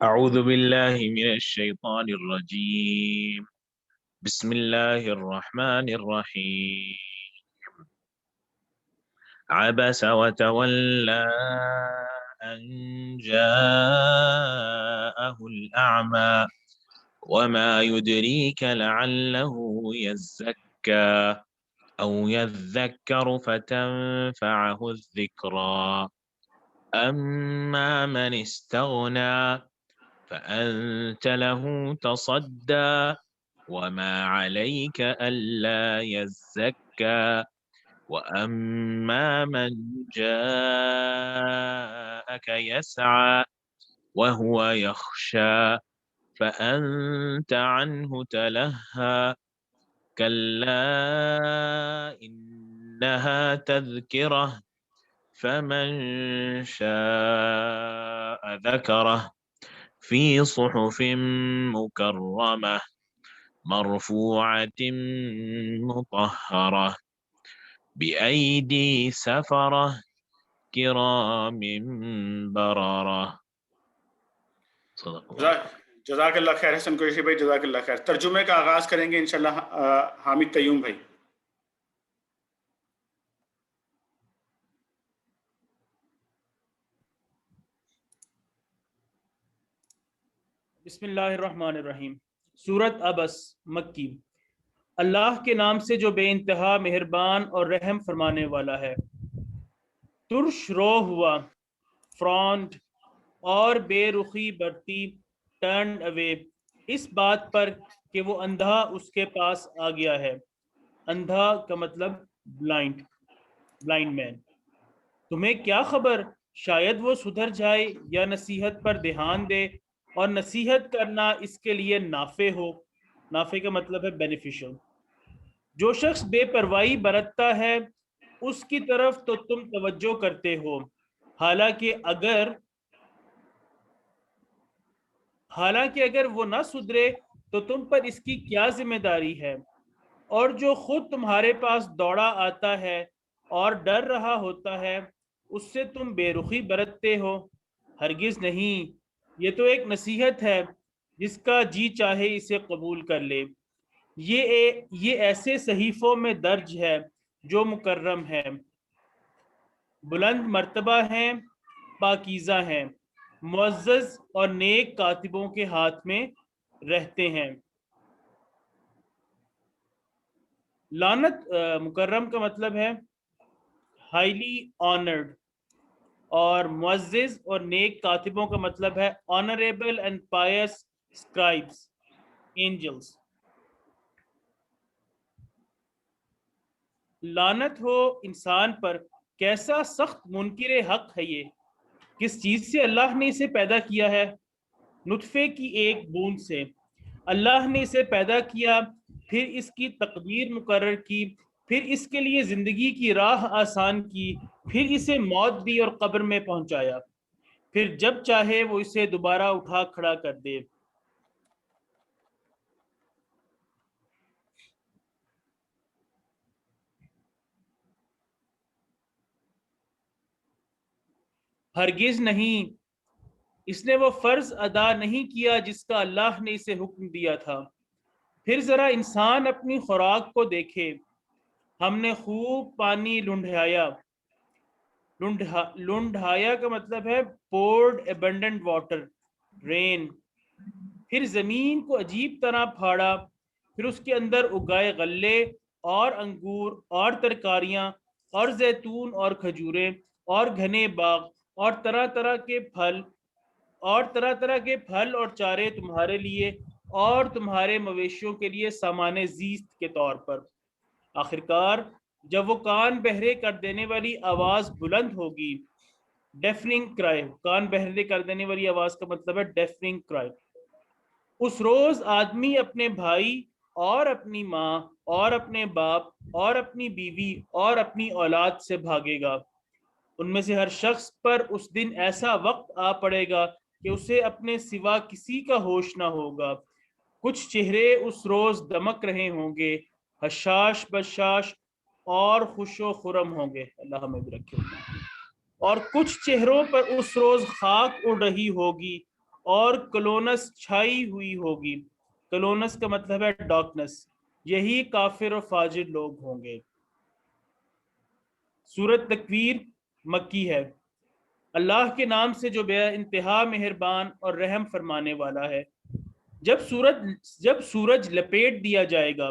أعوذ بالله من الشيطان الرجيم بسم الله الرحمن الرحيم عبس وتولى أن جاءه الأعمى وما يدريك لعله يزكى أو يذكر فتنفعه الذكرى أما من استغنى فأنت له تصدى وما عليك ألا يزكى وأما من جاءك يسعى وهو يخشى فأنت عنه تلهى كلا إنها تذكرة فمن شاء ذكره في صحف مكرمة مرفوعة مطهرة بأيدي سفرة كرام بررة. صدق اللہ. جزاک اللہ خیر حسن قریشی بھائی، جزاک اللہ خیر. ترجمے کا آغاز کریں گے انشاءاللہ حامد قیوم بھائی. بسم اللہ الرحمن الرحیم. سورت عبس مکی. اللہ کے نام سے جو بے انتہا مہربان اور رحم فرمانے والا ہے. ترش رو ہوا، فرونڈ، اور بے رخی برتی، ٹرن اوے، اس بات پر کہ وہ اندھا اس کے پاس آ گیا ہے. اندھا کا مطلب بلائنڈ مین. تمہیں کیا خبر، شاید وہ سدھر جائے یا نصیحت پر دھیان دے، اور نصیحت کرنا اس کے لیے نافع ہو. نافع کا مطلب ہے بینیفیشل. جو شخص بے پرواہی برتتا ہے اس کی طرف تو تم توجہ کرتے ہو، حالانکہ اگر وہ نہ سدھرے تو تم پر اس کی کیا ذمہ داری ہے. اور جو خود تمہارے پاس دوڑا آتا ہے اور ڈر رہا ہوتا ہے اس سے تم بے رخی برتتے ہو. ہرگز نہیں، یہ تو ایک نصیحت ہے، جس کا جی چاہے اسے قبول کر لے. یہ ایسے صحیفوں میں درج ہے جو مکرم ہیں، بلند مرتبہ ہیں، پاکیزہ ہیں، معزز اور نیک کاتبوں کے ہاتھ میں رہتے ہیں. لعنت مکرم کا مطلب ہے ہائیلی آنرڈ، اور معزز اور نیک کاتبوں کا مطلب ہے آنریبل اینڈ پائس اسکرائبس، اینجلز. لعنت ہو انسان پر، کیسا سخت منکر حق ہے یہ. کس چیز سے اللہ نے اسے پیدا کیا ہے؟ نطفے کی ایک بوند سے. اللہ نے اسے پیدا کیا، پھر اس کی تقدیر مقرر کی، پھر اس کے لیے زندگی کی راہ آسان کی، پھر اسے موت دی اور قبر میں پہنچایا، پھر جب چاہے وہ اسے دوبارہ اٹھا کھڑا کر دے. ہرگز نہیں، اس نے وہ فرض ادا نہیں کیا جس کا اللہ نے اسے حکم دیا تھا. پھر ذرا انسان اپنی خوراک کو دیکھے. ہم نے خوب پانی لنڈھایا. لنڈھایا کا مطلب ہے پورڈ ایبنڈنٹ واٹر، رین. پھر زمین کو عجیب طرح پھاڑا، پھر اس کے اندر اگائے غلے اور انگور اور ترکاریاں اور زیتون اور کھجوریں اور گھنے باغ اور طرح طرح کے پھل اور چارے تمہارے لیے اور تمہارے مویشیوں کے لیے سامان زیست کے طور پر. آخرکار جب وہ کان بہرے کر دینے والی آواز بلند ہوگی، ڈیفننگ کرائے. کان بہرے کر دینے والی آواز کا مطلب ہے ڈیفننگ کرائے. اس روز آدمی اپنے بھائی اور اپنی ماں اور اپنے باپ اور اپنی بیوی اور اپنی اولاد سے بھاگے گا. ان میں سے ہر شخص پر اس دن ایسا وقت آ پڑے گا کہ اسے اپنے سوا کسی کا ہوش نہ ہوگا. کچھ چہرے اس روز دمک رہے ہوں گے، حشاش بشاش اور خوش و خرم ہوں گے. اللہ ہمیں بھی رکھے. اور کچھ چہروں پر اس روز خاک اڑ رہی ہوگی اور کلونس چھائی ہوئی ہوگی. کلونس کا مطلب ہے ڈارکنس. یہی کافر و فاجر لوگ ہوں گے. سورۃ تکویر مکی ہے. اللہ کے نام سے جو بے انتہا مہربان اور رحم فرمانے والا ہے. جب سورج لپیٹ دیا جائے گا.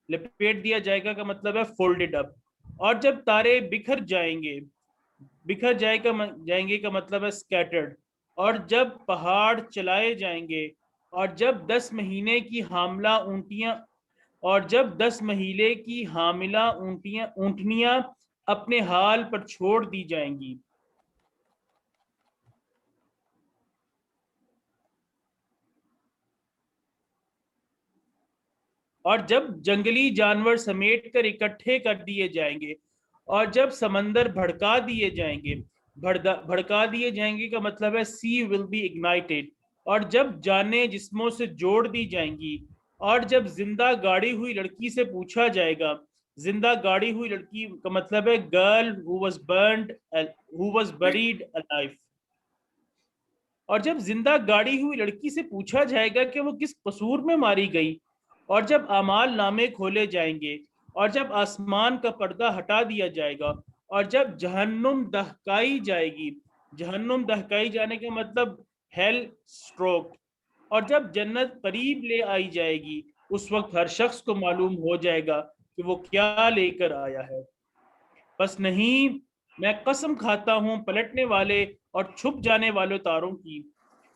لپیٹ دیا جائے گا کا مطلب ہے فولڈڈ اپ. اور جب تارے بکھر جائیں گے کا مطلب ہے اسکیٹرڈ. اور جب پہاڑ چلائے جائیں گے، اور جب 10 مہینے کی حاملہ اونٹیاں اور جب 10 مہینے کی حاملہ اونٹنیاں اپنے حال پر چھوڑ دی جائیں گی، اور جب جنگلی جانور سمیٹ کر اکٹھے کر دیے جائیں گے، اور جب سمندر بھڑکا دیے جائیں گے، بھڑکا دیے جائیں گے کا مطلب ہے سی ول بی اگنائٹیڈ، اور جب جانیں جسموں سے جوڑ دی جائیں گی، اور جب زندہ گاڑی ہوئی لڑکی سے پوچھا جائے گا، زندہ گاڑی ہوئی لڑکی کا مطلب ہے girl who was buried alive، اور جب زندہ گاڑی ہوئی لڑکی سے پوچھا جائے گا کہ وہ کس قصور میں ماری گئی، اور جب اعمال نامے کھولے جائیں گے، اور جب آسمان کا پردہ ہٹا دیا جائے گا، اور جب جہنم دہکائی جائے گی، جہنم دہکائی جانے کا مطلب ہیل سٹروک، اور جب جنت قریب لے آئی جائے گی، اس وقت ہر شخص کو معلوم ہو جائے گا کہ وہ کیا لے کر آیا ہے۔ بس نہیں، میں قسم کھاتا ہوں پلٹنے والے اور چھپ جانے والے تاروں کی،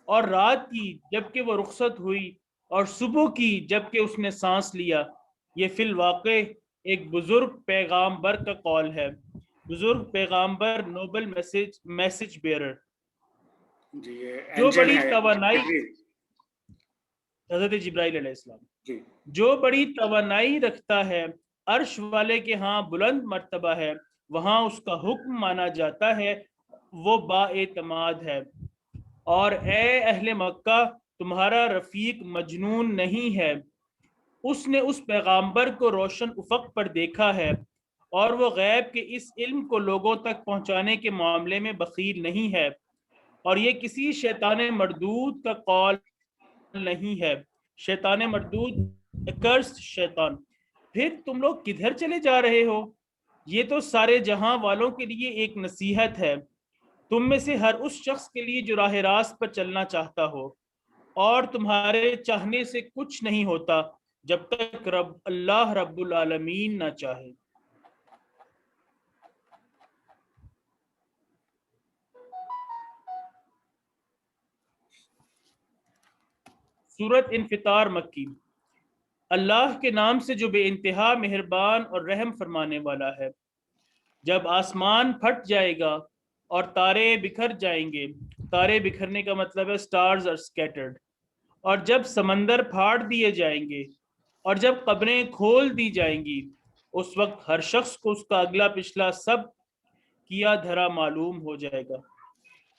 اور رات کی جبکہ وہ رخصت ہوئی، اور صبح کی جبکہ اس نے سانس لیا، یہ فی الواقع ایک بزرگ پیغامبر کا قول ہے، بزرگ پیغامبر، نوبل میسج بیئرر، جی یہ جو اینجل بڑی ہے توانائی، جبریل۔ حضرت جبرائیل علیہ السلام، جی جو بڑی توانائی رکھتا ہے، عرش والے کے ہاں بلند مرتبہ ہے، وہاں اس کا حکم مانا جاتا ہے، وہ با اعتماد ہے۔ اور اے اہل مکہ، تمہارا رفیق مجنون نہیں ہے، اس نے اس پیغامبر کو روشن افق پر دیکھا ہے، اور وہ غیب کے اس علم کو لوگوں تک پہنچانے کے معاملے میں بخیل نہیں ہے، اور یہ کسی شیطان مردود کا قول نہیں ہے، شیطان مردود اکرسڈ شیطان۔ پھر تم لوگ کدھر چلے جا رہے ہو؟ یہ تو سارے جہاں والوں کے لیے ایک نصیحت ہے، تم میں سے ہر اس شخص کے لیے جو راہ راست پر چلنا چاہتا ہو، اور تمہارے چاہنے سے کچھ نہیں ہوتا جب تک اللہ رب العالمین نہ چاہے۔ سورت انفطار مکی۔ اللہ کے نام سے جو بے انتہا مہربان اور رحم فرمانے والا ہے۔ جب آسمان پھٹ جائے گا اور تارے بکھر جائیں گے، تارے بکھرنے کا مطلب ہے سٹارز آر سکیٹرڈ، اور جب سمندر پھاڑ دیے جائیں گے، اور جب قبریں کھول دی جائیں گی، اس وقت ہر شخص کو اس کا اگلا پچھلا سب کیا دھرا معلوم ہو جائے گا۔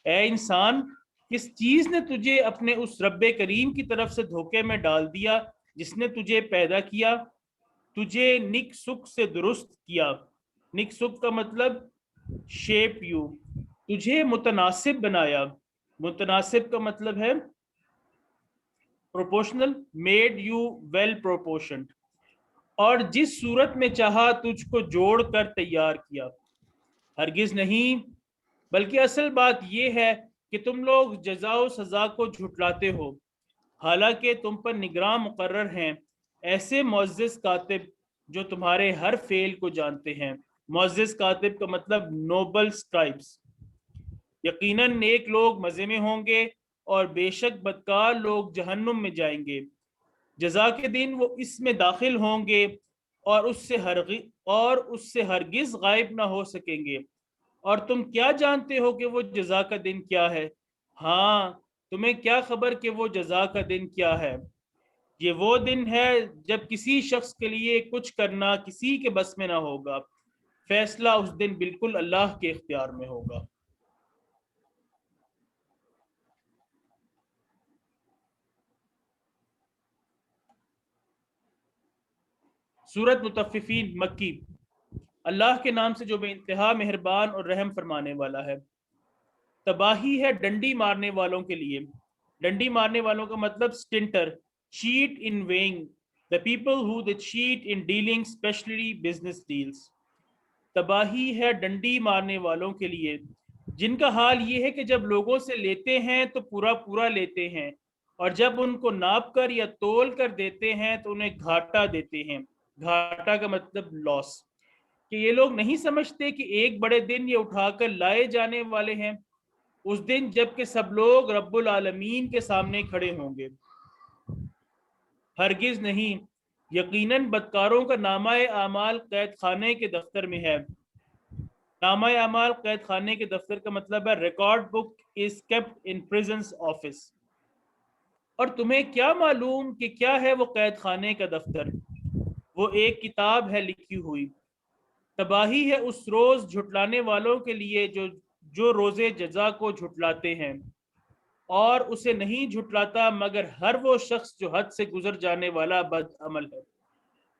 اے انسان، کس چیز نے تجھے اپنے اس رب کریم کی طرف سے دھوکے میں ڈال دیا جس نے تجھے پیدا کیا، تجھے نک سک سے درست کیا، نک سک کا مطلب شیپ یو، تجھے متناسب بنایا، متناسب کا مطلب ہے پروپورشنل، میڈ یو ویل پروپورشنڈ، اور جس صورت میں چاہا تجھ کو جوڑ کر تیار کیا۔ ہرگز نہیں، بلکہ اصل بات یہ ہے کہ تم لوگ جزا و سزا کو جھٹلاتے ہو، حالانکہ تم پر نگراں مقرر ہیں ایسے معزز کاتب جو تمہارے ہر فعل کو جانتے ہیں۔ معزز کاتب کا مطلب نوبل اسکرائبس۔ یقیناً نیک لوگ مزے میں ہوں گے، اور بے شک بدکار لوگ جہنم میں جائیں گے، جزا کے دن وہ اس میں داخل ہوں گے، اور اس سے ہرگز غائب نہ ہو سکیں گے۔ اور تم کیا جانتے ہو کہ وہ جزا کا دن کیا ہے؟ ہاں، تمہیں کیا خبر کہ وہ جزا کا دن کیا ہے؟ یہ وہ دن ہے جب کسی شخص کے لیے کچھ کرنا کسی کے بس میں نہ ہوگا، فیصلہ اس دن بالکل اللہ کے اختیار میں ہوگا۔ سورت مطففین مکی۔ اللہ کے نام سے جو بے انتہا مہربان اور رحم فرمانے والا ہے۔ تباہی ہے ڈنڈی مارنے والوں کے لیے۔ ڈنڈی مارنے والوں کا مطلب سٹنٹر، cheat in weighing، the people who they cheat in dealing especially business deals۔ تباہی ہے ڈنڈی مارنے والوں کے لیے جن کا حال یہ ہے کہ جب لوگوں سے لیتے ہیں تو پورا پورا لیتے ہیں، اور جب ان کو ناپ کر یا تول کر دیتے ہیں تو انہیں گھاٹا دیتے ہیں۔ گھاٹا کا مطلب لاس۔ کہ یہ لوگ نہیں سمجھتے کہ ایک بڑے دن یہ اٹھا کر لائے جانے والے ہیں۔ اس دن جب کہ سب لوگ رب العالمین کے سامنے کھڑے ہوں گے۔ ہرگز نہیں، یقیناً بدکاروں کا نامہ اعمال قید خانے کے دفتر میں ہے۔ نامہ اعمال قید خانے کے دفتر کا مطلب ہے record book is kept in presence office. اور تمہیں کیا معلوم کہ کیا ہے وہ قید خانے کا دفتر؟ وہ ایک کتاب ہے لکھی ہوئی۔ تباہی ہے اس روز جھٹلانے والوں کے لیے جو روز جزا کو جھٹلاتے ہیں، اور اسے نہیں جھٹلاتا مگر ہر وہ شخص جو حد سے گزر جانے والا بد عمل ہے۔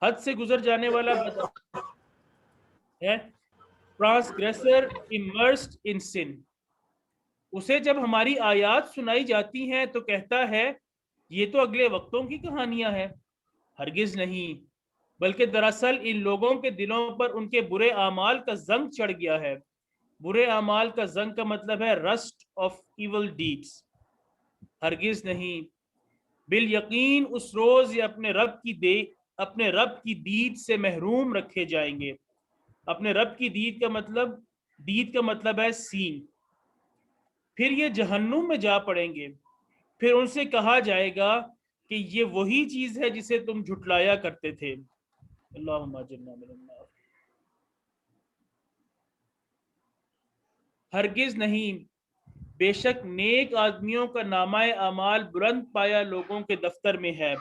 حد سے گزر جانے والا بد عمل ہے ٹرانسگریسر immersed in sin۔ اسے جب ہماری آیات سنائی جاتی ہیں تو کہتا ہے یہ تو اگلے وقتوں کی کہانیاں ہیں۔ ہرگز نہیں، بلکہ دراصل ان لوگوں کے دلوں پر ان کے برے اعمال کا زنگ چڑھ گیا ہے۔ برے اعمال کا زنگ کا مطلب ہے رسٹ آف ایول ڈیڈز۔ ہرگز نہیں، بالیقین اس روز یہ اپنے رب کی دید سے محروم رکھے جائیں گے۔ اپنے رب کی دید کا مطلب ہے سین۔ پھر یہ جہنم میں جا پڑیں گے۔ پھر ان سے کہا جائے گا کہ یہ وہی چیز ہے جسے تم جھٹلایا کرتے تھے۔ اللہم اجرنا من النار۔ ہرگز نہیں، بے شک نیک آدمیوں کا نامہ اعمال بلند پایا لوگوں کے دفتر میں ہے۔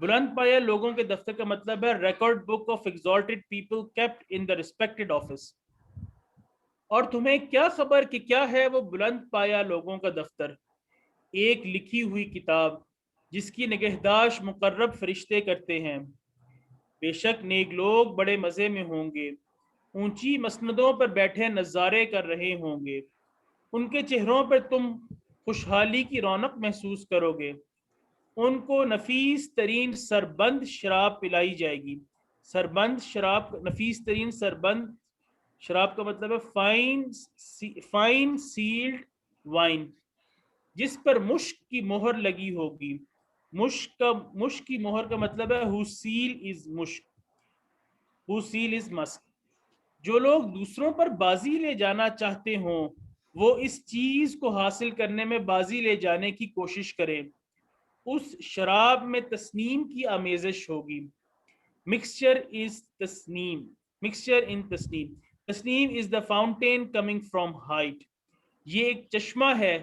بلند پایا لوگوں کے دفتر کا مطلب ہے record book of exalted people kept in the respected office. اور تمہیں کیا خبر کہ کیا ہے وہ بلند پایا لوگوں کا دفتر؟ ایک لکھی ہوئی کتاب جس کی نگہداشت مقرب فرشتے کرتے ہیں۔ بے شک نیک لوگ بڑے مزے میں ہوں گے، اونچی مسندوں پر بیٹھے نظارے کر رہے ہوں گے۔ ان کے چہروں پر تم خوشحالی کی رونق محسوس کرو گے۔ ان کو نفیس ترین سربند شراب پلائی جائے گی۔ سربند شراب، نفیس ترین سربند شراب کا مطلب ہے فائن سیلڈ وائن، جس پر مشک کی مہر لگی ہوگی۔ مشک کی مہر کا مطلب ہے whose seal is مشک، whose seal is musk۔ جو لوگ دوسروں پر بازی لے جانا چاہتے ہوں وہ اس چیز کو حاصل کرنے میں بازی لے جانے کی کوشش کریں۔ اس شراب میں تسنیم کی آمیزش ہوگی۔ Mixture is Tasneem, mixture in Tasneem. Tasneem is the fountain coming from height. یہ ایک چشمہ ہے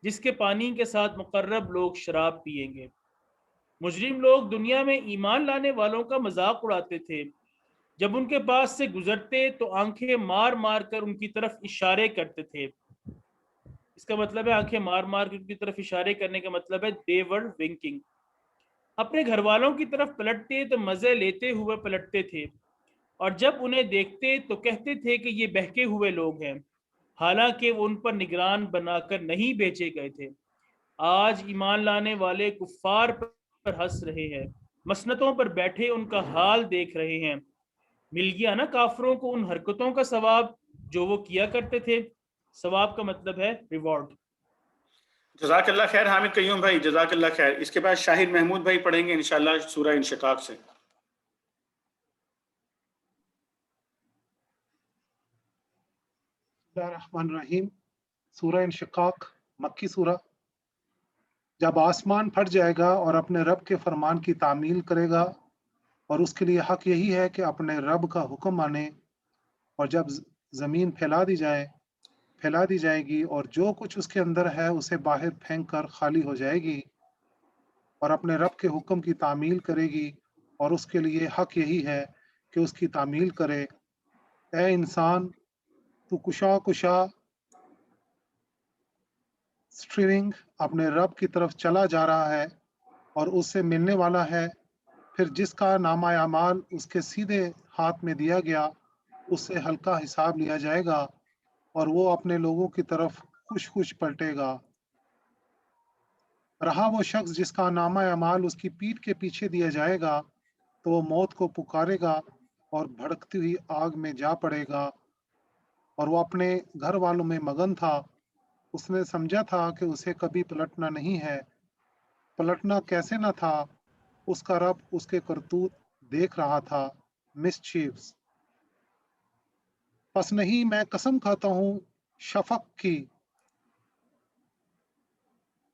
جس کے پانی کے ساتھ مقرب لوگ شراب پیئیں گے۔ مجرم لوگ دنیا میں ایمان لانے والوں کا مذاق اڑاتے تھے۔ جب ان کے پاس سے گزرتے تو آنکھیں مار مار کر ان کی طرف اشارے کرتے تھے۔ اس کا مطلب ہے آنکھیں مار مار کر ان کی طرف اشارے کرنے کا مطلب ہے they were winking۔ اپنے گھر والوں کی طرف پلٹتے تو مزے لیتے ہوئے پلٹتے تھے، اور جب انہیں دیکھتے تو کہتے تھے کہ یہ بہکے ہوئے لوگ ہیں، حالانکہ وہ ان پر نگران بنا کر نہیں بیچے گئے تھے۔ آج ایمان لانے والے کفار پر ہنس رہے ہیں، مسنتوں پر بیٹھے ان کا حال دیکھ رہے ہیں۔ مل گیا نا کافروں کو ان حرکتوں کا ثواب جو وہ کیا کرتے تھے۔ ثواب کا مطلب ہے ریوارڈ۔ جزاک اللہ خیر حامد قیوم بھائی، جزاک اللہ خیر۔ اس کے بعد شاہد محمود بھائی پڑھیں گے انشاءاللہ سورہ انشقاق سے۔ بسم اللہ الرحمن الرحیم۔ سورہ انشقاق مکی سورہ۔ جب آسمان پھٹ جائے گا اور اپنے رب کے فرمان کی تعمیل کرے گا، اور اس کے لیے حق یہی ہے کہ اپنے رب کا حکم مانے، اور جب زمین پھیلا دی جائے گی اور جو کچھ اس کے اندر ہے اسے باہر پھینک کر خالی ہو جائے گی، اور اپنے رب کے حکم کی تعمیل کرے گی، اور اس کے لیے حق یہی ہے کہ اس کی تعمیل کرے۔ اے انسان، تو کشا سٹرنگ اپنے رب کی طرف چلا جا رہا ہے اور اس سے ملنے والا ہے۔ پھر جس کا نامہ اعمال اس کے سیدھے ہاتھ میں دیا گیا اس سے ہلکا حساب لیا جائے گا، اور وہ اپنے لوگوں کی طرف خوش پلٹے گا۔ رہا وہ شخص جس کا نامہ اعمال اس کی پیٹھ کے پیچھے دیا جائے گا تو وہ موت کو پکارے گا اور بھڑکتی ہوئی آگ میں جا پڑے گا، اور وہ اپنے گھر والوں میں مگن تھا۔ اس نے سمجھا تھا کہ اسے کبھی پلٹنا نہیں ہے۔ پلٹنا کیسے نہ تھا، اس کا رب اس کے کرتوت دیکھ رہا تھا۔ مسچیفز۔ پس نہیں، میں قسم کھاتا ہوں شفق کی،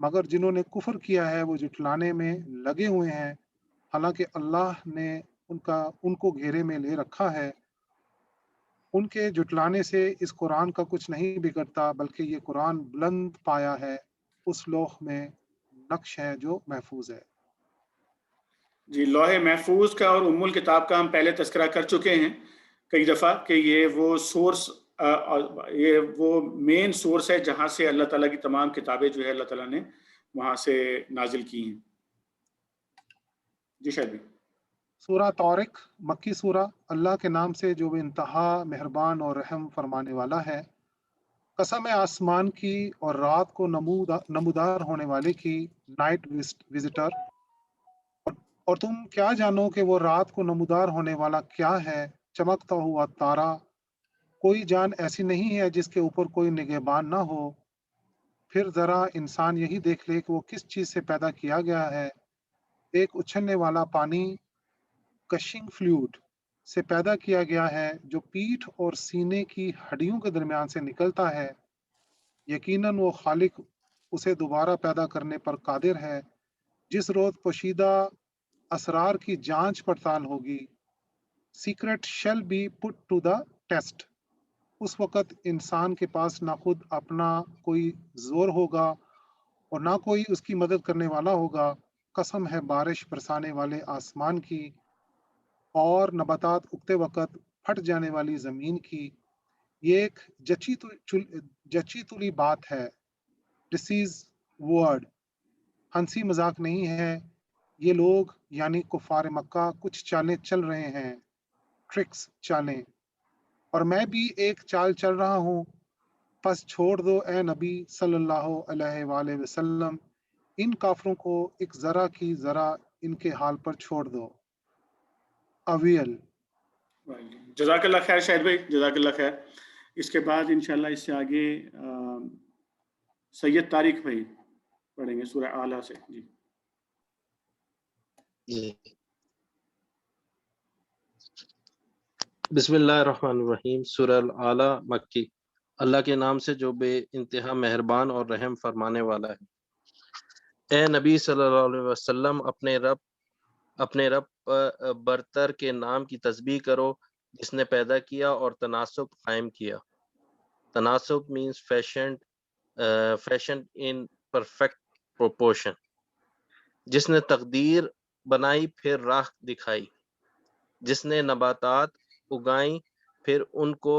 مگر جنہوں نے کفر کیا ہے وہ جھٹلانے میں لگے ہوئے ہیں، حالانکہ اللہ نے ان کو گھیرے میں لے رکھا ہے۔ ان کے جھٹلانے سے اس قرآن کا کچھ نہیں بگڑتا، بلکہ یہ قرآن بلند پایا ہے، اس لوح میں نقش ہے جو محفوظ ہے۔ جی، لوح محفوظ کا اور ام الکتاب کا ہم پہلے تذکرہ کر چکے ہیں کئی دفعہ کہ یہ وہ سورس، یہ وہ مین سورس ہے جہاں سے اللہ تعالیٰ کی تمام کتابیں جو ہے اللہ تعالیٰ نے وہاں سے نازل کی ہیں۔ جی شاید بھی۔ سورہ طارق مکی سورہ، اللہ کے نام سے جو بے انتہا مہربان اور رحم فرمانے والا ہے۔ قسم ہے آسمان کی اور رات کو نمودار ہونے والے کی، نائٹ وزٹر، اور تم کیا جانو کہ وہ رات کو نمودار ہونے والا کیا ہے؟ چمکتا ہوا تارا۔ کوئی جان ایسی نہیں ہے جس کے اوپر کوئی نگہبان نہ ہو۔ پھر ذرا انسان یہی دیکھ لے کہ وہ کس چیز سے پیدا کیا گیا ہے۔ ایک اچھلنے والا پانی، کشنگ فلوئڈ سے پیدا کیا گیا ہے جو پیٹھ اور سینے کی ہڈیوں کے درمیان سے نکلتا ہے۔ یقیناً وہ خالق اسے دوبارہ پیدا کرنے پر قادر ہے۔ جس روز پوشیدہ اسرار کی جانچ پڑتال ہوگی، secret shall be put to the test, اس وقت انسان کے پاس نہ خود اپنا کوئی زور ہوگا اور نہ کوئی اس کی مدد کرنے والا ہوگا۔ قسم ہے بارش برسانے والے آسمان کی اور نباتات اگتے وقت پھٹ جانے والی زمین کی۔ یہ ایک جچی تلی بات ہے، دس از ورڈ، ہنسی مذاق نہیں ہے۔ یہ لوگ یعنی کفار مکہ کچھ چالیں چل رہے ہیں، ٹرکس، چالیں، اور میں بھی ایک چال چل رہا ہوں۔ پس چھوڑ دو اے نبی صلی اللہ علیہ وآلہ وسلم ان کافروں کو، ایک ذرا کی ذرا ان کے حال پر چھوڑ دو۔ اویل۔ جزاک اللہ خیر شاہد بھائی، جزاک اللہ خیر۔ اس کے بعد انشاءاللہ اس سے آگے سید طارق بھائی پڑھیں گے سورہ اعلیٰ سے۔ جی بسم اللہ الرحمن الرحیم۔ سورہ الاعلیٰ مکی۔ اللہ کے نام سے جو بے انتہا مہربان اور رحم فرمانے والا ہے۔ اے نبی صلی اللہ علیہ وسلم اپنے رب برتر کے نام کی تسبیح کرو جس نے پیدا کیا اور تناسب قائم کیا۔ تناسب means fashioned in perfect proportion۔ جس نے تقدیر بنائی پھر راہ دکھائی، جس نے نباتات اگائیں پھر ان کو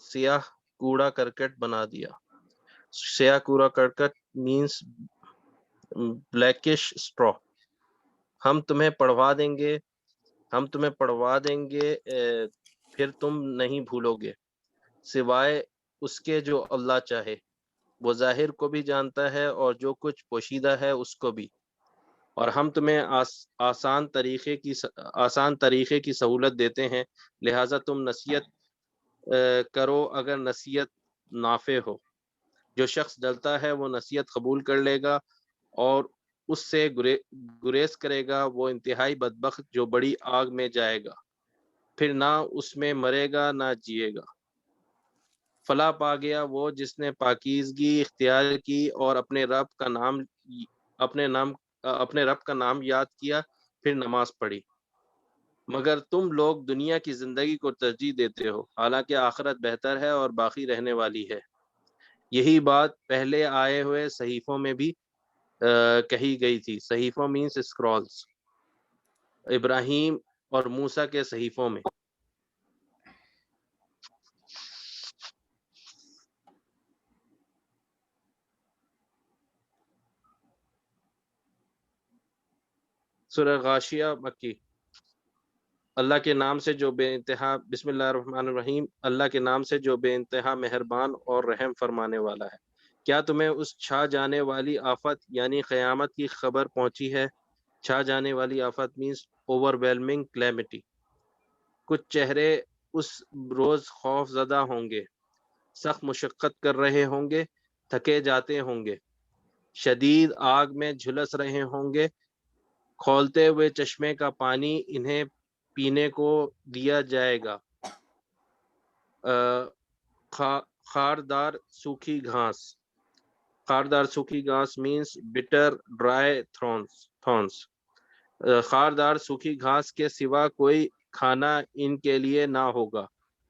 سیاہ کوڑا کرکٹ بنا دیا۔ سیاہ کوڑا کرکٹ means blackish straw۔ ہم تمہیں پڑھوا دیں گے پھر تم نہیں بھولو گے، سوائے اس کے جو اللہ چاہے۔ وہ ظاہر کو بھی جانتا ہے اور جو کچھ پوشیدہ ہے اس کو بھی۔ اور ہم تمہیں آسان طریقے کی سہولت دیتے ہیں، لہٰذا تم نصیحت کرو اگر نصیحت نافع ہو۔ جو شخص ڈلتا ہے وہ نصیحت قبول کر لے گا اور اس سے گریز کرے گا، وہ انتہائی بدبخت جو بڑی آگ میں جائے گا، پھر نہ اس میں مرے گا نہ جیے گا۔ فلاح پا گیا وہ جس نے پاکیزگی اختیار کی اور اپنے رب کا نام یاد کیا، پھر نماز پڑھی۔ مگر تم لوگ دنیا کی زندگی کو ترجیح دیتے ہو، حالانکہ آخرت بہتر ہے اور باقی رہنے والی ہے۔ یہی بات پہلے آئے ہوئے صحیفوں میں بھی کہی گئی تھی۔ صحیفوں مینس اسکرولز، ابراہیم اور موسیٰ کے صحیفوں میں۔ سورہ غاشیہ مکی۔ اللہ کے نام سے جو بے انتہا بسم اللہ الرحمن الرحیم۔ اللہ کے نام سے جو بے انتہا مہربان اور رحم فرمانے والا ہے۔ کیا تمہیں اس چھا جانے والی آفت یعنی قیامت کی خبر پہنچی ہے؟ چھا جانے والی آفت مینس اوور ویلمنگ کلیمٹی۔ کچھ چہرے اس روز خوف زدہ ہوں گے، سخت مشقت کر رہے ہوں گے، تھکے جاتے ہوں گے، شدید آگ میں جھلس رہے ہوں گے، کھولتے ہوئے چشمے کا پانی انہیں پینے کو دیا جائے گا، خاردار سوکھی گھاس۔ خاردار سوکھی گھاس means bitter dry thorns. خاردار سوکھی گھاس کے سوا کوئی کھانا ان کے لیے نہ ہوگا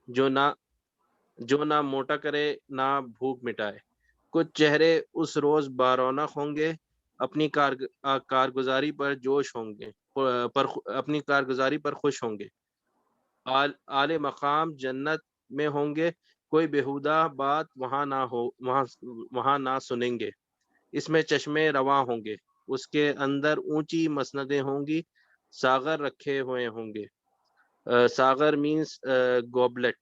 جو نہ موٹا کرے نہ بھوک مٹائے. کچھ چہرے اس روز بارونق ہوں گے، اپنی کارگزاری پر اپنی کارگزاری پر خوش ہوں گے. اعلی مقام جنت میں ہوں گے، کوئی بیہودہ بات وہاں نہ سنیں گے. اس میں چشمے رواں ہوں گے، اس کے اندر اونچی مسندیں ہوں گی، ساغر رکھے ہوئے ہوں گے. ساغر مینس گوبلٹ.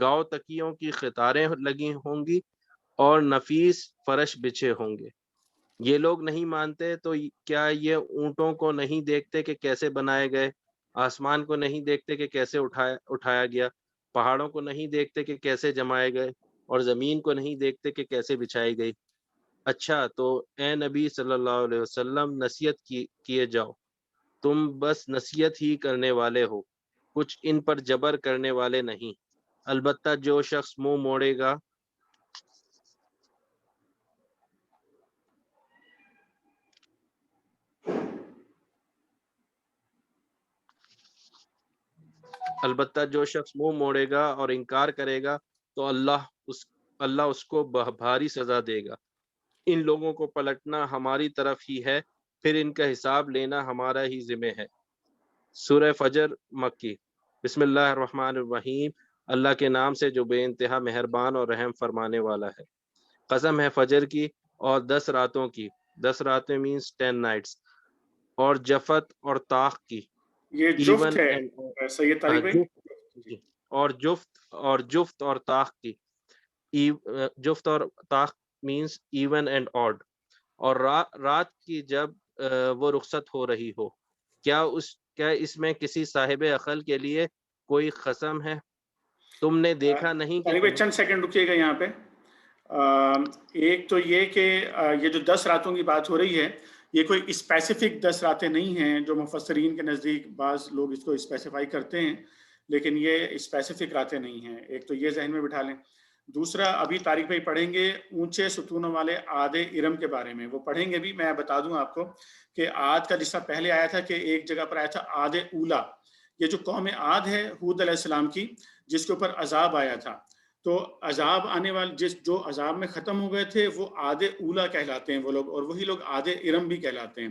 گاؤ تکیوں کی قطاریں لگی ہوں گی اور نفیس فرش بچھے ہوں گے. یہ لوگ نہیں مانتے تو کیا یہ اونٹوں کو نہیں دیکھتے کہ کیسے بنائے گئے، آسمان کو نہیں دیکھتے کہ کیسے اٹھایا گیا، پہاڑوں کو نہیں دیکھتے کہ کیسے جمائے گئے، اور زمین کو نہیں دیکھتے کہ کیسے بچھائی گئی. اچھا تو اے نبی صلی اللہ علیہ وسلم نصیحت کیے جاؤ، تم بس نصیحت ہی کرنے والے ہو، کچھ ان پر جبر کرنے والے نہیں. البتہ جو شخص منہ موڑے گا اور انکار کرے گا تو اللہ اس کو بھاری سزا دے گا. ان لوگوں کو پلٹنا ہماری طرف ہی ہے، پھر ان کا حساب لینا ہمارا ہی ذمہ ہے. سورہ فجر مکی. بسم اللہ الرحمن الرحیم. اللہ کے نام سے جو بے انتہا مہربان اور رحم فرمانے والا ہے. قسم ہے فجر کی اور 10 راتوں کی. 10 راتیں مینس 10 نائٹس. اور جفت اور طاق کی. یہ جفت ہے سید طارق بھائی. اور جفت اور طاق کی. جفت اور طاق مینس ایون اینڈ آڈ. اور رات کی جب وہ رخصت ہو رہی ہو. کیا اس میں کسی صاحب عقل کے لیے کوئی قسم ہے؟ تم نے دیکھا نہیں کہ چند سیکنڈ رکیے گا یہاں پہ. ایک تو یہ کہ یہ جو 10 راتوں کی بات ہو رہی ہے، یہ کوئی اسپیسیفک 10 راتیں نہیں ہیں جو مفسرین کے نزدیک بعض لوگ اس کو اسپیسیفائی کرتے ہیں، لیکن یہ اسپیسیفک راتیں نہیں ہیں. ایک تو یہ ذہن میں بٹھا لیں. دوسرا ابھی طارق بھائی پڑھیں گے اونچے ستونوں والے عاد ارم کے بارے میں، وہ پڑھیں گے بھی. میں بتا دوں آپ کو کہ عاد کا جس طرح پہلے آیا تھا کہ ایک جگہ پر آیا تھا عاد اولا. یہ جو قوم عاد ہے ہود علیہ السلام کی، جس کے اوپر عذاب آیا تھا، تو عذاب آنے والے جو عذاب میں ختم ہو گئے تھے وہ عاد اولا کہلاتے ہیں وہ لوگ، اور وہی لوگ عاد ارم بھی کہلاتے ہیں.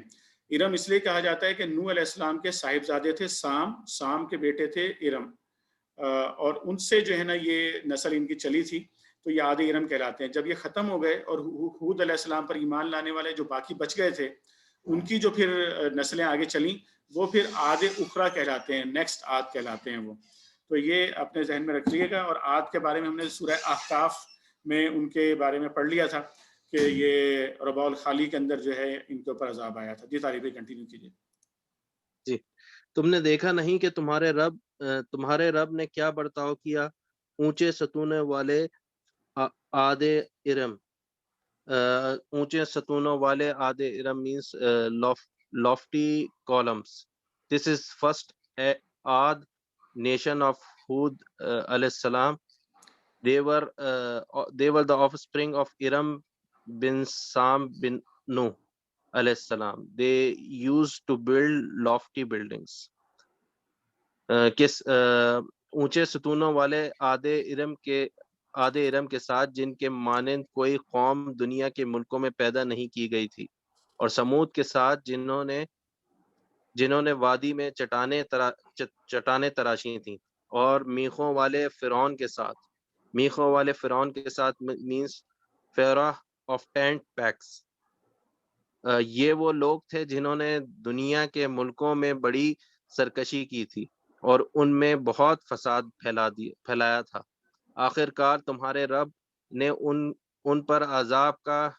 ارم اس لیے کہا جاتا ہے کہ نوح علیہ السلام کے صاحبزادے تھے سام کے بیٹے تھے ارم، اور ان سے جو ہے نا یہ نسل ان کی چلی تھی، تو یہ عاد ارم کہلاتے ہیں. جب یہ ختم ہو گئے اور ہود علیہ السلام پر ایمان لانے والے جو باقی بچ گئے تھے، ان کی جو پھر نسلیں آگے چلیں، وہ پھر عاد اخرى کہلاتے ہیں، نیکسٹ عاد کہلاتے ہیں وہ. تو یہ اپنے ذہن میں رکھیے گا. اور عاد کے بارے میں ہم نے سورہ احقاف میں ان کے بارے میں پڑھ لیا تھا کہ یہ رباء الخالی کے اندر جو ہے ان کے اوپر عذاب آیا تھا. جی طارق بھائی کنٹینیو کیجیے. جی. تم نے دیکھا نہیں کہ تمہارے رب نے کیا برتاؤ کیا اونچے ستونوں والے عاد ارم. اونچے ستونوں والے عاد Iram means lofty columns. This is first Ad nation of Hud alayhi salam. They were the offspring of Iram bin Sam bin Nuh alayhi salam. They used to build lofty buildings. اونچے ستونوں والے عاد ارم کے ساتھ جن کے مانند کوئی قوم دنیا کے ملکوں میں پیدا نہیں کی گئی تھی، اور سمود کے ساتھ جنہوں نے وادی میں چٹانیں تراشی تھیں، اور میخوں والے فرعون کے ساتھ مینس فیرا آف ٹینٹ پیکس. یہ وہ لوگ تھے جنہوں نے دنیا کے ملکوں میں بڑی سرکشی کی تھی اور ان میں بہت فساد پھیلایا تھا. آخر کار تمہارے رب نے ان پر عذاب کا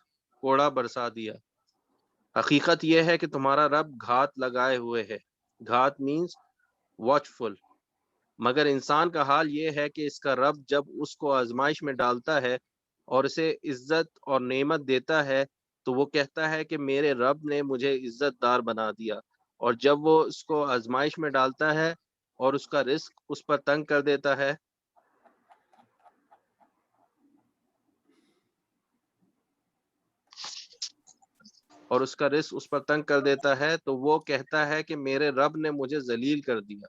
کوڑا برسا دیا. حقیقت یہ ہے کہ تمہارا رب گھات لگائے ہوئے ہے. گھات مینس واچ فل. مگر انسان کا حال یہ ہے کہ اس کا رب جب اس کو آزمائش میں ڈالتا ہے اور اسے عزت اور نعمت دیتا ہے تو وہ کہتا ہے کہ میرے رب نے مجھے عزت دار بنا دیا، اور جب وہ اس کو آزمائش میں ڈالتا ہے اور اس کا رزق اس پر تنگ کر دیتا ہے اور اس کا رزق اس پر تنگ کر دیتا ہے تو وہ کہتا ہے کہ میرے رب نے مجھے ذلیل کر دیا.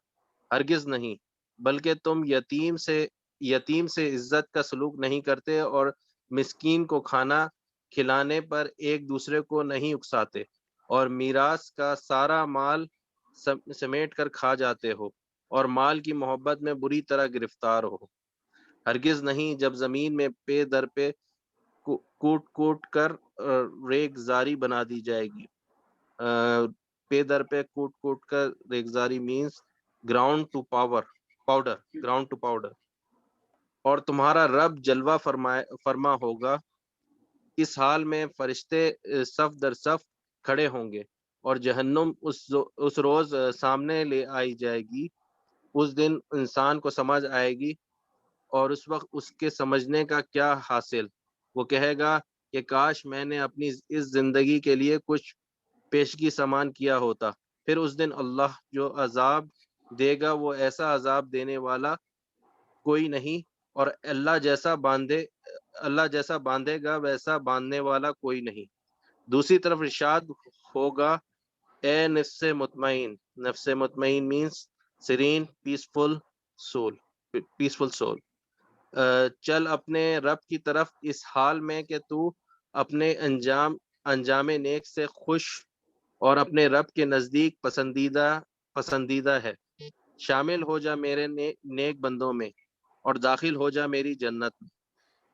ہرگز نہیں، بلکہ تم یتیم سے عزت کا سلوک نہیں کرتے اور مسکین کو کھانا کھلانے پر ایک دوسرے کو نہیں اکساتے اور میراث کا سارا مال سمیٹ کر کھا جاتے ہو اور مال کی محبت میں بری طرح گرفتار ہو. ہرگز نہیں، جب زمین میں پے در پہ کوٹ کوٹ کر ریگزاری بنا دی جائے گی. پے در پہ کوٹ کوٹ کر ریگزاری مینز گراؤنڈ ٹو پاؤڈر. اور تمہارا رب جلوہ فرما ہوگا. اس حال میں فرشتے صف در صف کھڑے ہوں گے اور جہنم اس روز سامنے لے آئی جائے گی. اس دن انسان کو سمجھ آئے گی اور اس وقت اس کے سمجھنے کا کیا حاصل. وہ کہے گا کہ کاش میں نے اپنی اس زندگی کے لیے کچھ پیشگی سامان کیا ہوتا. پھر اس دن اللہ جو عذاب دے گا وہ ایسا عذاب دینے والا کوئی نہیں، اور اللہ جیسا باندھے گا ویسا باندھنے والا کوئی نہیں. دوسری طرف ارشاد ہوگا، اے نفس مطمئن مینس سرین پیسفل سول، چل اپنے رب کی طرف اس حال میں کہ تو اپنے انجام نیک سے خوش اور اپنے رب کے نزدیک پسندیدہ ہے. شامل ہو جا میرے نیک بندوں میں اور داخل ہو جا میری جنت میں.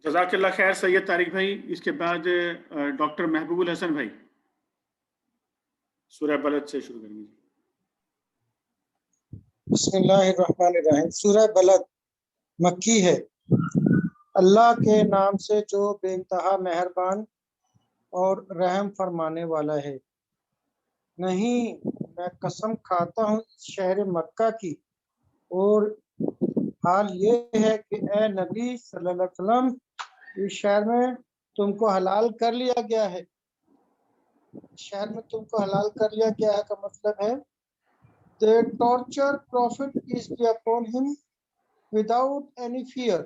جزاک اللہ خیر سید طارق بھائی. اس کے بعد ڈاکٹر محبوب الحسن بھائی سورہ بلد سے شروع کریں گے. بسم اللہ الرحمن الرحیم. سورہ بلد مکی ہے. اللہ کے نام سے جو بے انتہا مہربان اور رحم فرمانے والا ہے. نہیں، میں قسم کھاتا ہوں شہر مکہ کی، اور حال یہ ہے کہ اے نبی صلی اللہ علیہ وسلم اس شہر میں تم کو حلال کر لیا گیا ہے. شہر میں تم کو حلال کر لیا گیا ہے کا مطلب ہے they torture prophet peace be upon him without any fear.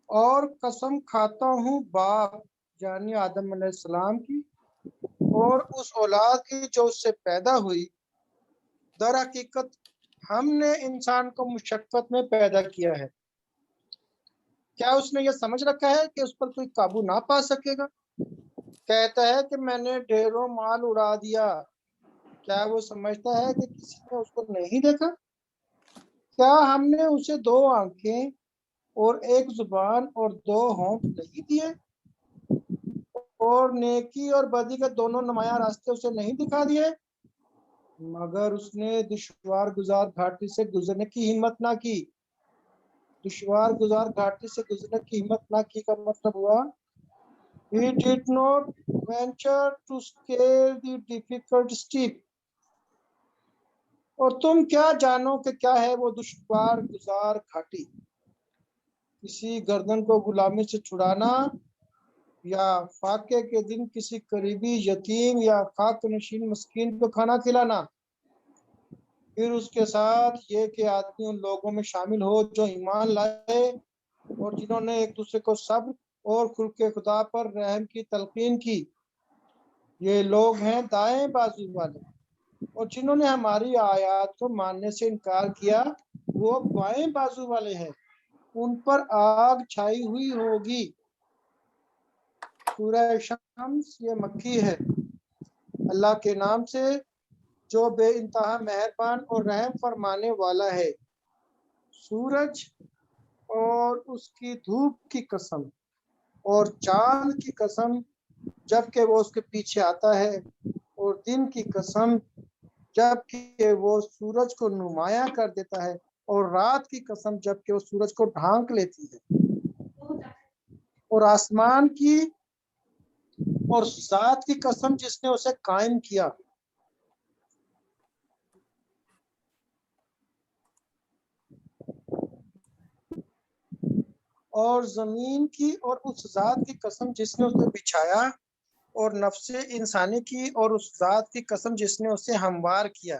اور قسم کھاتا ہوں باپ یعنی آدم علیہ السلام کی اور اس اولاد کی جو اس سے پیدا ہوئی. در حقیقت ہم نے انسان کو مشقت میں پیدا کیا ہے. کیا اس نے یہ سمجھ رکھا ہے کہ اس پر کوئی قابو نہ پا سکے گا؟ کہتا ہے کہ میں نے ڈھیروں مال اڑا دیا. کیا وہ سمجھتا ہے کہ کسی نے اس کو نہیں دیکھا؟ کیا ہم نے اسے 2 آنکھیں اور 1 زبان اور 2 ہونٹ نہیں دیے، اور نیکی اور بدی کے دونوں نمایاں راستے اسے نہیں دکھا دیے؟ مگر اس نے دشوار گزار گھاٹی سے گزرنے کی ہمت نہ کی. دشوار گزار گھاٹی سے گزرنے کی ہمت نہ کی کا مطلب ہوا he did not venture to scale the difficult steep. اور تم کیا جانو کہ کیا ہے وہ دشوار گزار گھاٹی؟ کسی گردن کو غلامی سے چھڑانا، یا فاقے کے دن کسی قریبی یتیم یا خاک نشین مسکین کو کھانا کھلانا. پھر اس کے ساتھ یہ کہ آدمی ان لوگوں میں شامل ہو جو ایمان لائے اور جنہوں نے ایک دوسرے کو صبر اور خلق خدا پر رحم کی تلقین کی. یہ لوگ ہیں دائیں بازو والے، اور جنہوں نے ہماری آیات کو ماننے سے انکار کیا وہ بائیں بازو والے ہیں، ان پر آگ چھائی ہوئی ہوگی. سورہ شمس یہ مکی ہے. اللہ کے نام سے جو بے انتہا مہربان اور رحم فرمانے والا ہے. سورج اور اس کی دھوپ کی قسم اور چاند کی قسم جبکہ وہ اس کے پیچھے آتا ہے، اور دن کی قسم جبکہ وہ سورج کو نمایاں کر دیتا ہے، اور رات کی قسم جبکہ وہ سورج کو ڈھانک لیتی ہے. اور آسمان کی اور ذات کی قسم جس نے اسے قائم کیا. اور زمین کی اور اس ذات کی قسم جس نے اسے بچھایا، اور نفس انسانی کی اور اس ذات کی قسم جس نے اسے ہموار کیا.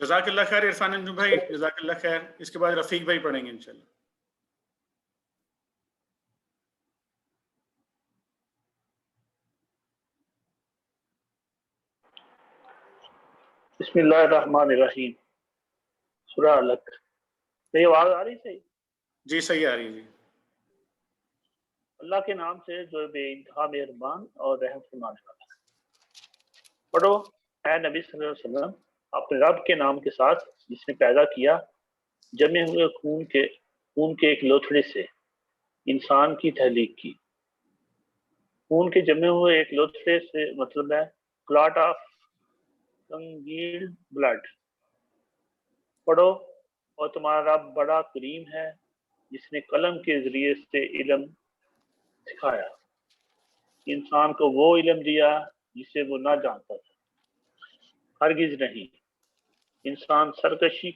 جزاک اللہ خیر عرفان انجم بھائی، جزاک اللہ خیر. اس کے بعد رفیق بھائی پڑھیں گے انشاءاللہ. بسم اللہ الرحمن الرحیم. سورہ علق. یہ آواز آ رہی صحیح؟ جی صحیح آ رہی ہے جی. اللہ کے نام سے جو بے انتہا مہربان اور رحم فرمانے والا ہے. پڑھو اے نبی صلی اللہ علیہ وسلم اپنے رب کے نام کے ساتھ جس نے پیدا کیا جمے ہوئے خون کے ایک لوتھڑے سے انسان کی تخلیق کی. خون کے جمے ہوئے ایک لوتھڑے سے مطلب ہے کلاٹ آف کنگیلڈ بلڈ. پڑھو اور تمہارا رب بڑا کریم ہے جس نے قلم کے ذریعے سے علم سکھایا. انسان کو وہ علم دیا جسے وہ نہ جانتا تھا. ہرگز نہیں. انسان سرکشی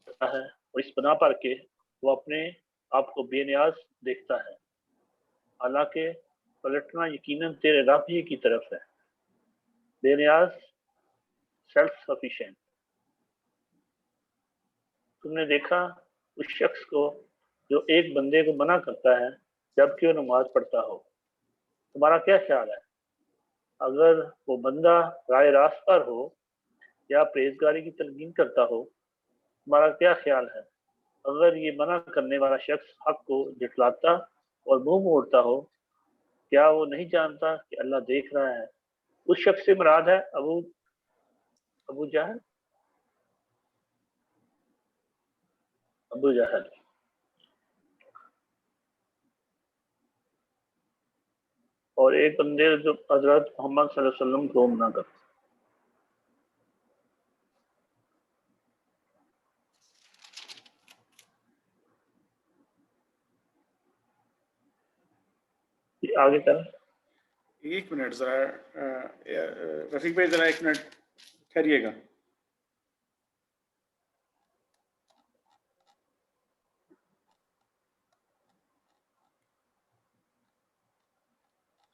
کرتا ہے اور اس بنا پر کہ وہ اپنے آپ کو بے نیاز دیکھتا ہے، حالانکہ پلٹنا یقیناً تیرے رب ہی کی طرف ہے، بے نیاز، سیلف سفیشینٹ. تم نے دیکھا اس شخص کو جو ایک بندے کو منع کرتا ہے جبکہ وہ نماز پڑھتا ہو. تمہارا کیا خیال ہے؟ اگر وہ بندہ رائے راست پر ہو یا پرہیزگاری کی تلقین کرتا ہو تمہارا کیا خیال ہے؟ اگر یہ منع کرنے والا شخص حق کو جھٹلاتا اور منہ موڑتا ہو کیا وہ نہیں جانتا کہ اللہ دیکھ رہا ہے؟ اس شخص سے مراد ہے ابو جہل. اور ایک بندے جو حضرت محمد صلی اللہ علیہ وسلم کو منع کرتا. آگے کریں. ایک منٹ ذرا رفیق بھائی ذرا ایک منٹ ٹھہریے گا.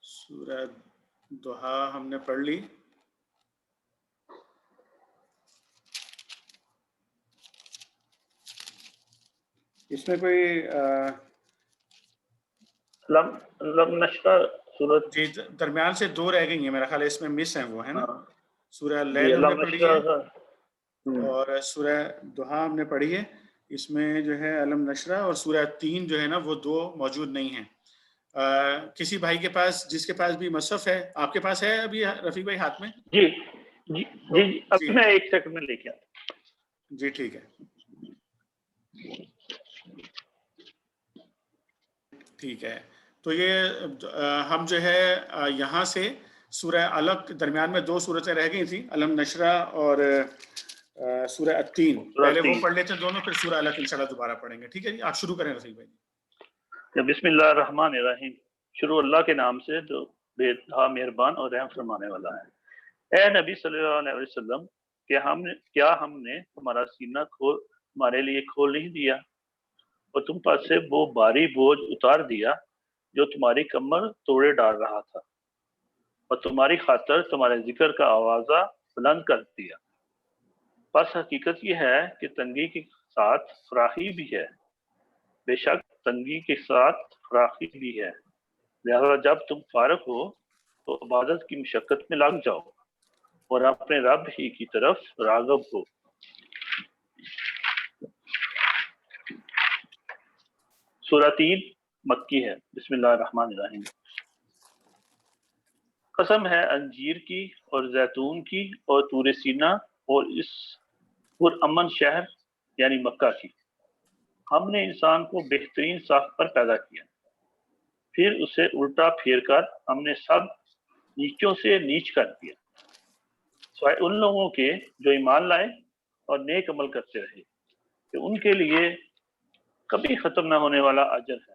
سورہ دوحہ ہم نے پڑھ لی. اس میں کوئی لم نشرہ سورت جی درمیان سے دو رہ گئی ہیں میرا خیال ہے، اس میں مس ہیں وہ، ہے نا. سورہ جی لیل ہم نے پڑھی ہے اللہ اور سورہ دوحہ ہم نے پڑھی ہے. اس میں جو ہے علم نشرہ اور سورہ 3 جو ہے نا وہ دو موجود نہیں ہیں. کسی بھائی کے پاس جس کے پاس بھی مصحف ہے، آپ کے پاس ہے ابھی رفیق بھائی ہاتھ میں؟ جی جی جی ابھی میں ایک سیکنڈ میں لے کے آتا. جی ٹھیک ہے ٹھیک ہے. تو یہ ہم جو ہے یہاں سے سورہ علق درمیان میں دو صورتیں رہ گئی تھیں، علم نشرہ اور سورہ التین. پہلے وہ پڑھ لیتے ہیں دونوں، پھر سورہ علق انشاءاللہ دوبارہ پڑھیں گے. ٹھیک ہے جی، آپ شروع کریں رفیق بھائی. بسم اللہ الرحمن الرحیم. شروع اللہ کے نام سے جو بے انتہا مہربان اور رحم فرمانے والا ہے. اے نبی صلی اللہ علیہ وسلم کیا ہم نے تمہارا سینہ تمہارے لیے کھول نہیں دیا اور تم پر سے وہ بھاری بوجھ اتار دیا جو تمہاری کمر توڑے ڈال رہا تھا اور تمہاری خاطر تمہارے ذکر کا آوازہ بلند کر دیا. بس حقیقت یہ ہے کہ تنگی کے ساتھ فراخی بھی ہے. بے شک تنگی کے ساتھ فراخی بھی ہے، لہذا جب تم فارغ ہو تو عبادت کی مشقت میں لگ جاؤ اور اپنے رب ہی کی طرف راغب ہو. سورہ 3 مکی ہے. بسم اللہ الرحمن الرحیم. قسم ہے انجیر کی اور زیتون کی اور طور سینہ اور اس پرامن شہر یعنی مکہ کی. ہم نے انسان کو بہترین ساخت پر پیدا کیا، پھر اسے الٹا پھیر کر ہم نے سب نیچوں سے نیچ کر دیا، سوائے ان لوگوں کے جو ایمان لائے اور نیک عمل کرتے رہے کہ ان کے لیے کبھی ختم نہ ہونے والا اجر ہے.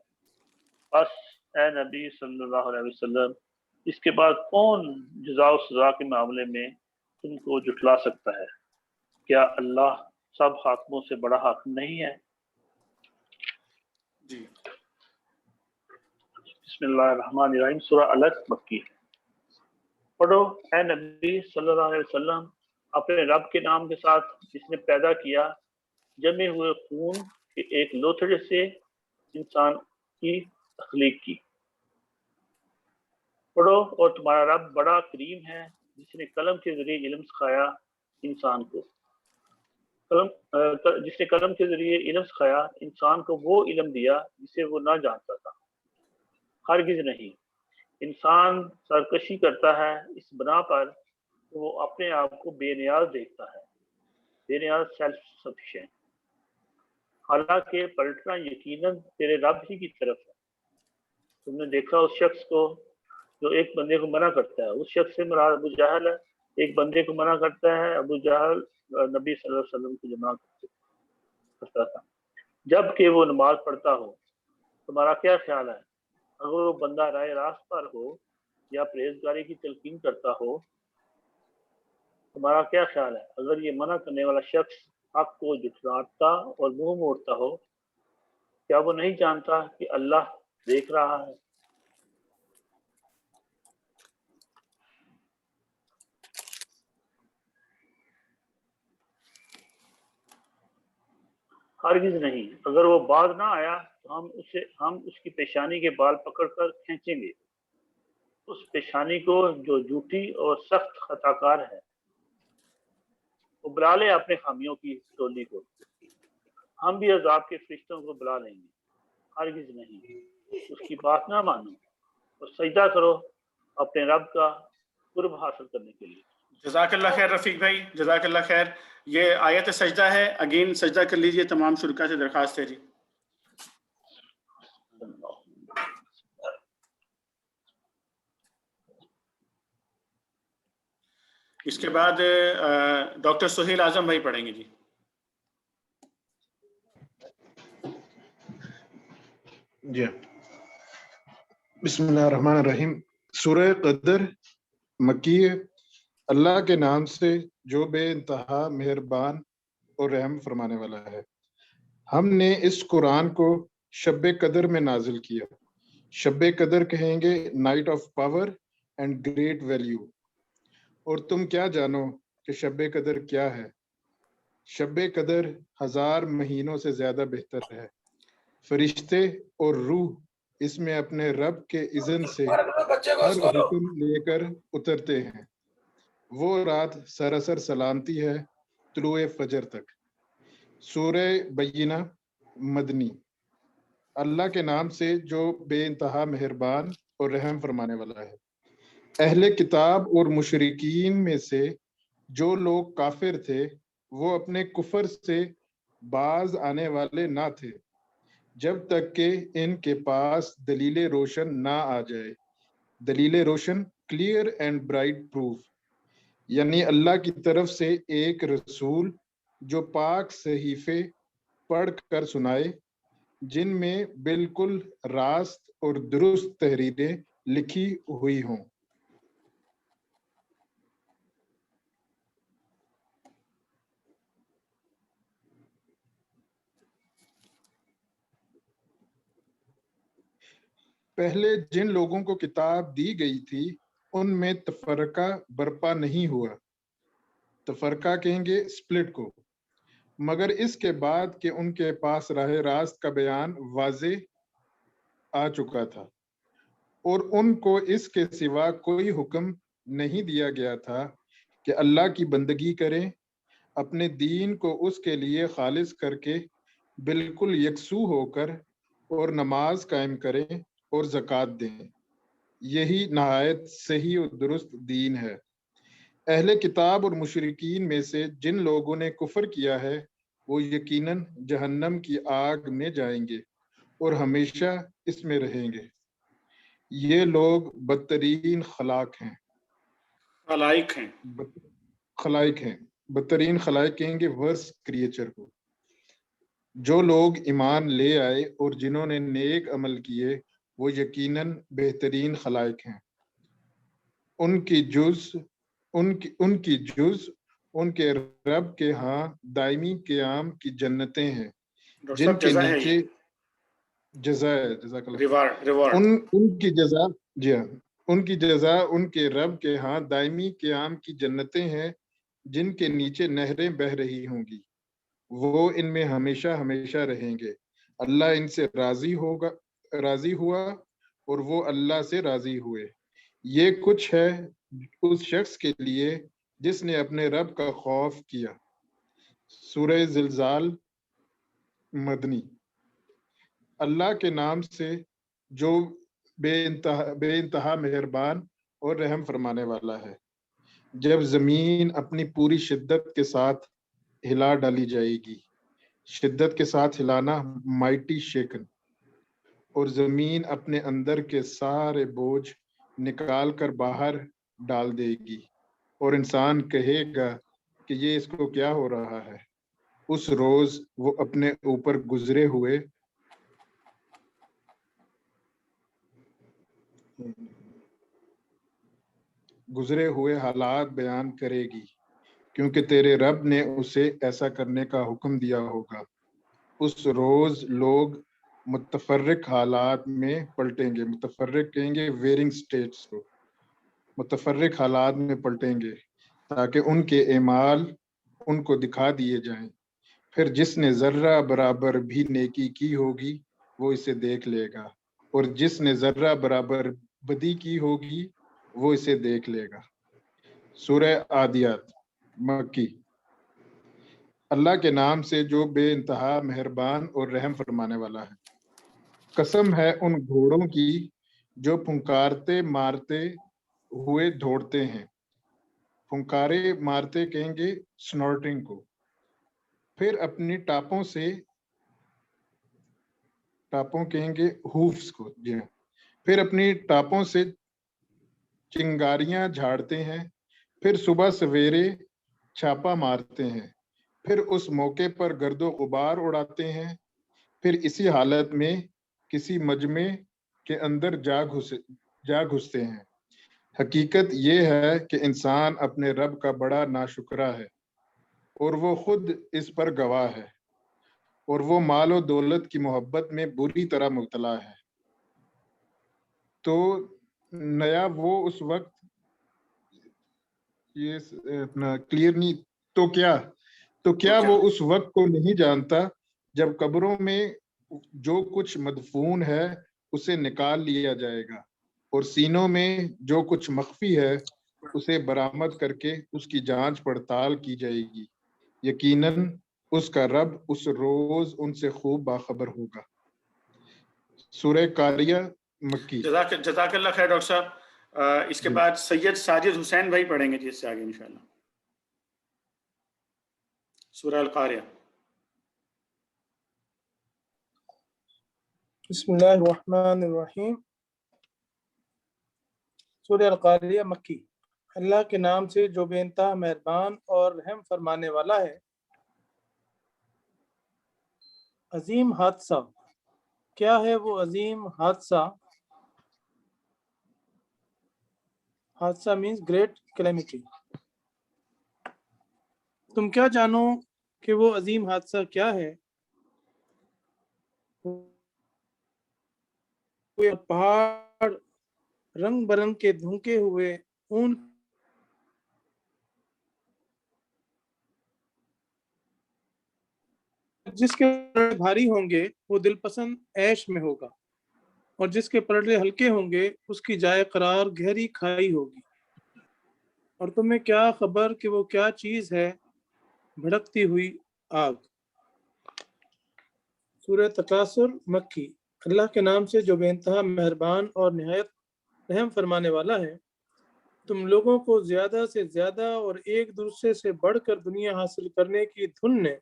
بس اے نبی صلی اللہ علیہ وسلم اس کے بعد کون جزا و سزا کے معاملے میں تم کو جھٹلا سکتا ہے؟ کیا اللہ سب حاکموں سے بڑا حاکم نہیں ہے؟ جی بسم اللہ الرحمن الرحیم. سورہ علق مکی ہے. پڑھو اے نبی صلی اللہ علیہ وسلم اپنے رب کے نام کے ساتھ جس نے پیدا کیا جمے ہوئے خون کے ایک لوتھڑے سے انسان کی تخلیق کی. پڑھو اور تمہارا رب بڑا کریم ہے جس نے قلم کے ذریعے علم سکھایا انسان کو. جس نے قلم کے ذریعے علم سکھایا انسان کو وہ علم دیا جسے وہ نہ جانتا تھا. ہرگز نہیں. انسان سرکشی کرتا ہے اس بنا پر کہ وہ اپنے آپ کو بے نیاز دیکھتا ہے, بے نیاز سیلف سفیشینٹ, حالانکہ پلٹنا یقیناً تیرے رب ہی کی طرف ہے. تم نے دیکھا اس شخص کو جو ایک بندے کو منع کرتا ہے, اس شخص سے مراد ابو جہل ہے. ایک بندے کو منع کرتا ہے, ابو جہل نبی صلی اللہ علیہ وسلم کی جماعت کرتا تھا جب کہ وہ نماز پڑھتا ہو. تمہارا کیا خیال ہے اگر وہ بندہ رائے راست پر ہو یا پرہیزگاری کی تلقین کرتا ہو؟ تمہارا کیا خیال ہے اگر یہ منع کرنے والا شخص حق کو جھٹلاتا اور منہ موڑتا ہو؟ کیا وہ نہیں جانتا کہ اللہ دیکھ رہا ہے؟ ہرگز نہیں. اگر وہ باز نہ آیا تو ہم اس کی پیشانی کے بال پکڑ کر کھینچیں گے, اس پیشانی کو جو جھوٹی اور سخت خطا کار ہے. وہ بلا لے اپنے خامیوں کی ٹولی کو, ہم بھی عذاب کے فرشتوں کو بلا لیں گے. ہرگز نہیں. اس کی بات نہ مانو اور سجدہ کرو اپنے رب کا قرب حاصل کرنے کے لیے. جزاک اللہ خیر رفیق بھائی, جزاک اللہ خیر. یہ آیت سجدہ ہے, اگین سجدہ کر لیجئے. تمام شرکا سے درخواست ہے جی. اس کے بعد ڈاکٹر سہیل اعظم بھائی پڑھیں گے جی. جی بسم اللہ الرحمن الرحیم. سورہ قدر مکی ہے. اللہ کے نام سے جو بے انتہا مہربان اور رحم فرمانے والا ہے. ہم نے اس قرآن کو شب قدر میں نازل کیا. شب قدر کہیں گے night of power and great value. اور تم کیا جانو کہ شب قدر کیا ہے؟ شب قدر 1000 مہینوں سے زیادہ بہتر ہے. فرشتے اور روح اس میں اپنے رب کے اذن سے ہر حکم لے کر اترتے ہیں. وہ رات سراسر سلامتی ہے طلوع فجر تک. سورہ بینہ مدنی. اللہ کے نام سے جو بے انتہا مہربان اور رحم فرمانے والا ہے. اہل کتاب اور مشرکین میں سے جو لوگ کافر تھے وہ اپنے کفر سے باز آنے والے نہ تھے جب تک کہ ان کے پاس دلیل روشن نہ آ جائے. دلیل روشن کلیئر اینڈ برائٹ پروف, یعنی اللہ کی طرف سے ایک رسول جو پاک صحیفے پڑھ کر سنائے جن میں بالکل راست اور درست تحریریں لکھی ہوئی ہوں. پہلے جن لوگوں کو کتاب دی گئی تھی ان میں تفرقہ برپا نہیں ہوا. تفرقہ کہیں گے سپلٹ کو, مگر اس کے بعد کہ ان کے پاس راہ راست کا بیان واضح آ چکا تھا اور ان کو اس کے سوا کوئی حکم نہیں دیا گیا تھا کہ اللہ کی بندگی کریں, اپنے دین کو اس کے لیے خالص کر کے بالکل یکسو ہو کر اور نماز قائم کریں اور زکوٰۃ دیں. یہی نہایت صحیح اور درست دین ہے. اہل کتاب اور مشرکین میں سے جن لوگوں نے کفر کیا ہے وہ یقیناً جہنم کی آگ میں جائیں گے اور ہمیشہ اس میں رہیں گے. یہ لوگ بدترین خلائق ہیں. خلائق ہیں. بدترین خلائق کہیں گے ورس کریچر کو. جو لوگ ایمان لے آئے اور جنہوں نے نیک عمل کیے وہ یقیناً بہترین خلائق ہیں. ان کی جز ان کے رب کے ہاں دائمی قیام کی جنتیں ہیں جن کے نیچے ان کی جزا جی ہاں ان کی جزا ان کے رب کے ہاں دائمی قیام کی جنتیں ہیں جن کے نیچے نہریں بہہ رہی ہوں گی، وہ ان میں ہمیشہ ہمیشہ رہیں گے۔ اللہ ان سے راضی ہوا اور وہ اللہ سے راضی ہوئے۔ یہ کچھ ہے اس شخص کے لیے جس نے اپنے رب کا خوف کیا۔ سورہ زلزال مدنی۔ اللہ کے نام سے جو بے انتہا مہربان اور رحم فرمانے والا ہے۔ جب زمین اپنی پوری شدت کے ساتھ ہلا ڈالی جائے گی، شدت کے ساتھ ہلانا مائٹی شیکن، اور زمین اپنے اندر کے سارے بوجھ نکال کر باہر ڈال دے گی، اور انسان کہے گا کہ یہ اس کو کیا ہو رہا ہے۔ اس روز وہ اپنے اوپر گزرے ہوئے حالات بیان کرے گی، کیونکہ تیرے رب نے اسے ایسا کرنے کا حکم دیا ہوگا۔ اس روز لوگ متفرق حالات میں پلٹیں گے، متفرق کہیں گے ویئرنگ سٹیٹس کو، متفرق حالات میں پلٹیں گے تاکہ ان کے اعمال ان کو دکھا دیے جائیں۔ پھر جس نے ذرہ برابر بھی نیکی کی ہوگی وہ اسے دیکھ لے گا، اور جس نے ذرہ برابر بدی کی ہوگی وہ اسے دیکھ لے گا۔ سورہ عادیات مکی۔ اللہ کے نام سے جو بے انتہا مہربان اور رحم فرمانے والا ہے۔ قسم ہے ان گھوڑوں کی جو پھنکارتے مارتے ہوئے دوڑتے ہیں۔ پھنکارے مارتے کہیں گے سنورٹنگ کو۔ پھر اپنی ٹاپوں کہیں گے ہوفز کو، جی ہاں۔ پھر اپنی ٹاپوں سے چنگاریاں جھاڑتے ہیں، پھر صبح سویرے چھاپا مارتے ہیں، پھر اس موقع پر گرد و غبار اڑاتے ہیں، پھر اسی حالت میں کسی مجمع کے اندر جا گھستے ہیں۔ حقیقت یہ ہے کہ انسان اپنے رب کا بڑا ناشکرا ہے، اور وہ خود اس پر گواہ ہے، اور وہ مال و دولت کی محبت میں بری طرح مبتلا ہے۔ تو نیا وہ اس وقت، یہ اپنا کلیئر نہیں، تو کیا وہ اس وقت کو نہیں جانتا جب قبروں میں جو کچھ مدفون ہے اسے نکال لیا جائے گا، اور سینوں میں جو کچھ مخفی ہے اسے برآمد کر کے اس کی جانچ پڑتال کی جائے گی۔ یقیناً اس کا رب اس روز ان سے خوب باخبر ہوگا۔ سورہ قاریہ مکی۔ جزاک اللہ خیر ڈاکٹر صاحب۔ اس کے بعد سید ساجد حسین بھائی پڑھیں گے جی اس سے آگے انشاءاللہ سورہ القاریہ۔ بسم اللہ الرحمن الرحیم۔ سورہ القاریہ مکی۔ اللہ کے نام سے جو بے انتہا مہربان اور رحم فرمانے والا ہے۔ عظیم حادثہ، کیا ہے وہ عظیم حادثہ؟ حادثہ مینز گریٹ کلیمٹی۔ تم کیا جانو کہ وہ عظیم حادثہ کیا ہے؟ پہاڑ رنگ برنگ کے دھنکے ہوئے اون جس کے پلڑے بھاری ہوں گے وہ دل پسند عیش میں ہوگا، اور جس کے پلڑے ہلکے ہوں گے اس کی جائے قرار گہری کھائی ہوگی۔ اور تمہیں کیا خبر کہ وہ کیا چیز ہے؟ بھڑکتی ہوئی آگ۔ سورہ تکاثر مکی۔ اللہ کے نام سے جو بے انتہا مہربان اور نہایت رحم فرمانے والا ہے۔ تم لوگوں کو زیادہ سے زیادہ اور ایک دوسرے سے بڑھ کر دنیا حاصل کرنے کی دھن نے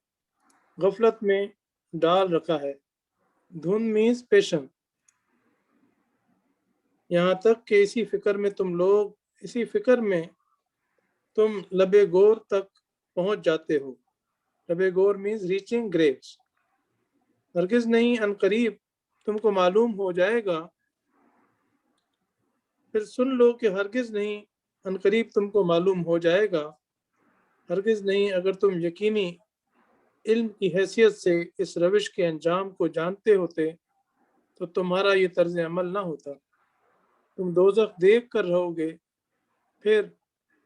غفلت میں ڈال رکھا ہے۔ دھن مینز پیشن۔ یہاں تک کہ اسی فکر میں تم لبے گور تک پہنچ جاتے ہو۔ لبے گور مینز ریچنگ گریوز۔ ہرگز نہیں، ان قریب تم کو معلوم ہو جائے گا۔ پھر سن لو کہ ہرگز نہیں، ان قریب تم کو معلوم ہو جائے گا۔ ہرگز نہیں، اگر تم یقینی علم کی حیثیت سے اس روش کے انجام کو جانتے ہوتے تو تمہارا یہ طرز عمل نہ ہوتا۔ تم دوزخ دیکھ کر رہو گے، پھر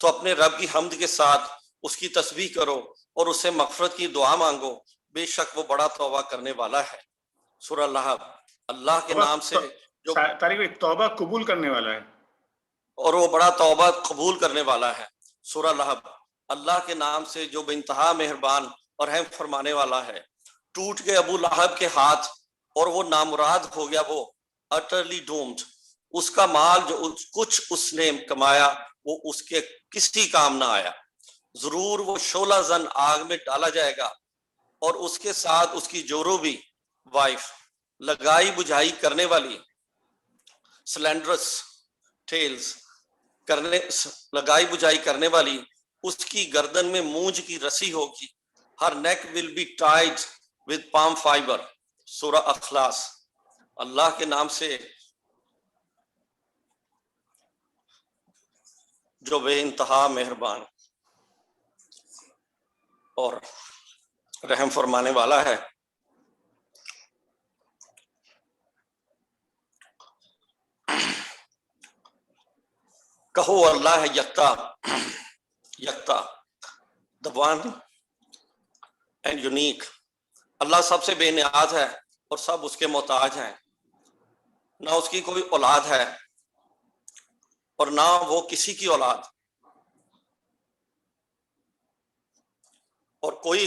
تو اپنے رب کی حمد کے ساتھ اس کی تسبیح کرو اور اس سے مغفرت کی دعا مانگو، بے شک وہ بڑا توبہ کرنے والا ہے۔ سورہ لہب۔ اللہ کے نام سے جو طارق توبہ قبول کرنے والا ہے، اور وہ بڑا توبہ قبول کرنے والا ہے۔ سورہ لہب۔ اللہ کے نام سے جو بے انتہا مہربان اور رحم فرمانے والا ہے۔ ٹوٹ گئے ابو لہب کے ہاتھ اور وہ نامراد ہو گیا، وہ utterly doomed۔ اس کا مال جو کچھ اس نے کمایا وہ اس کے کسی کام نہ آیا۔ ضرور وہ شعلہ زن آگ میں ڈالا جائے گا، اور اس کے ساتھ اس کی جورو بھی وائف، لگائی بجھائی کرنے والی، سلینڈرس ٹیلز کرنے، لگائی بجھائی کرنے والی، اس کی گردن میں مونج کی رسی ہوگی۔ Her neck will be tied with palm fibre. سورہ اخلاص۔ اللہ کے نام سے جو بے انتہا مہربان اور رحم فرمانے والا ہے۔ کہو اللہ ہے یکتا، یکتا، the one and unique۔ اللہ سب سے بے نیاز ہے اور سب اس کے محتاج ہیں۔ نہ اس کی کوئی اولاد ہے اور نہ وہ کسی کی اولاد، اور کوئی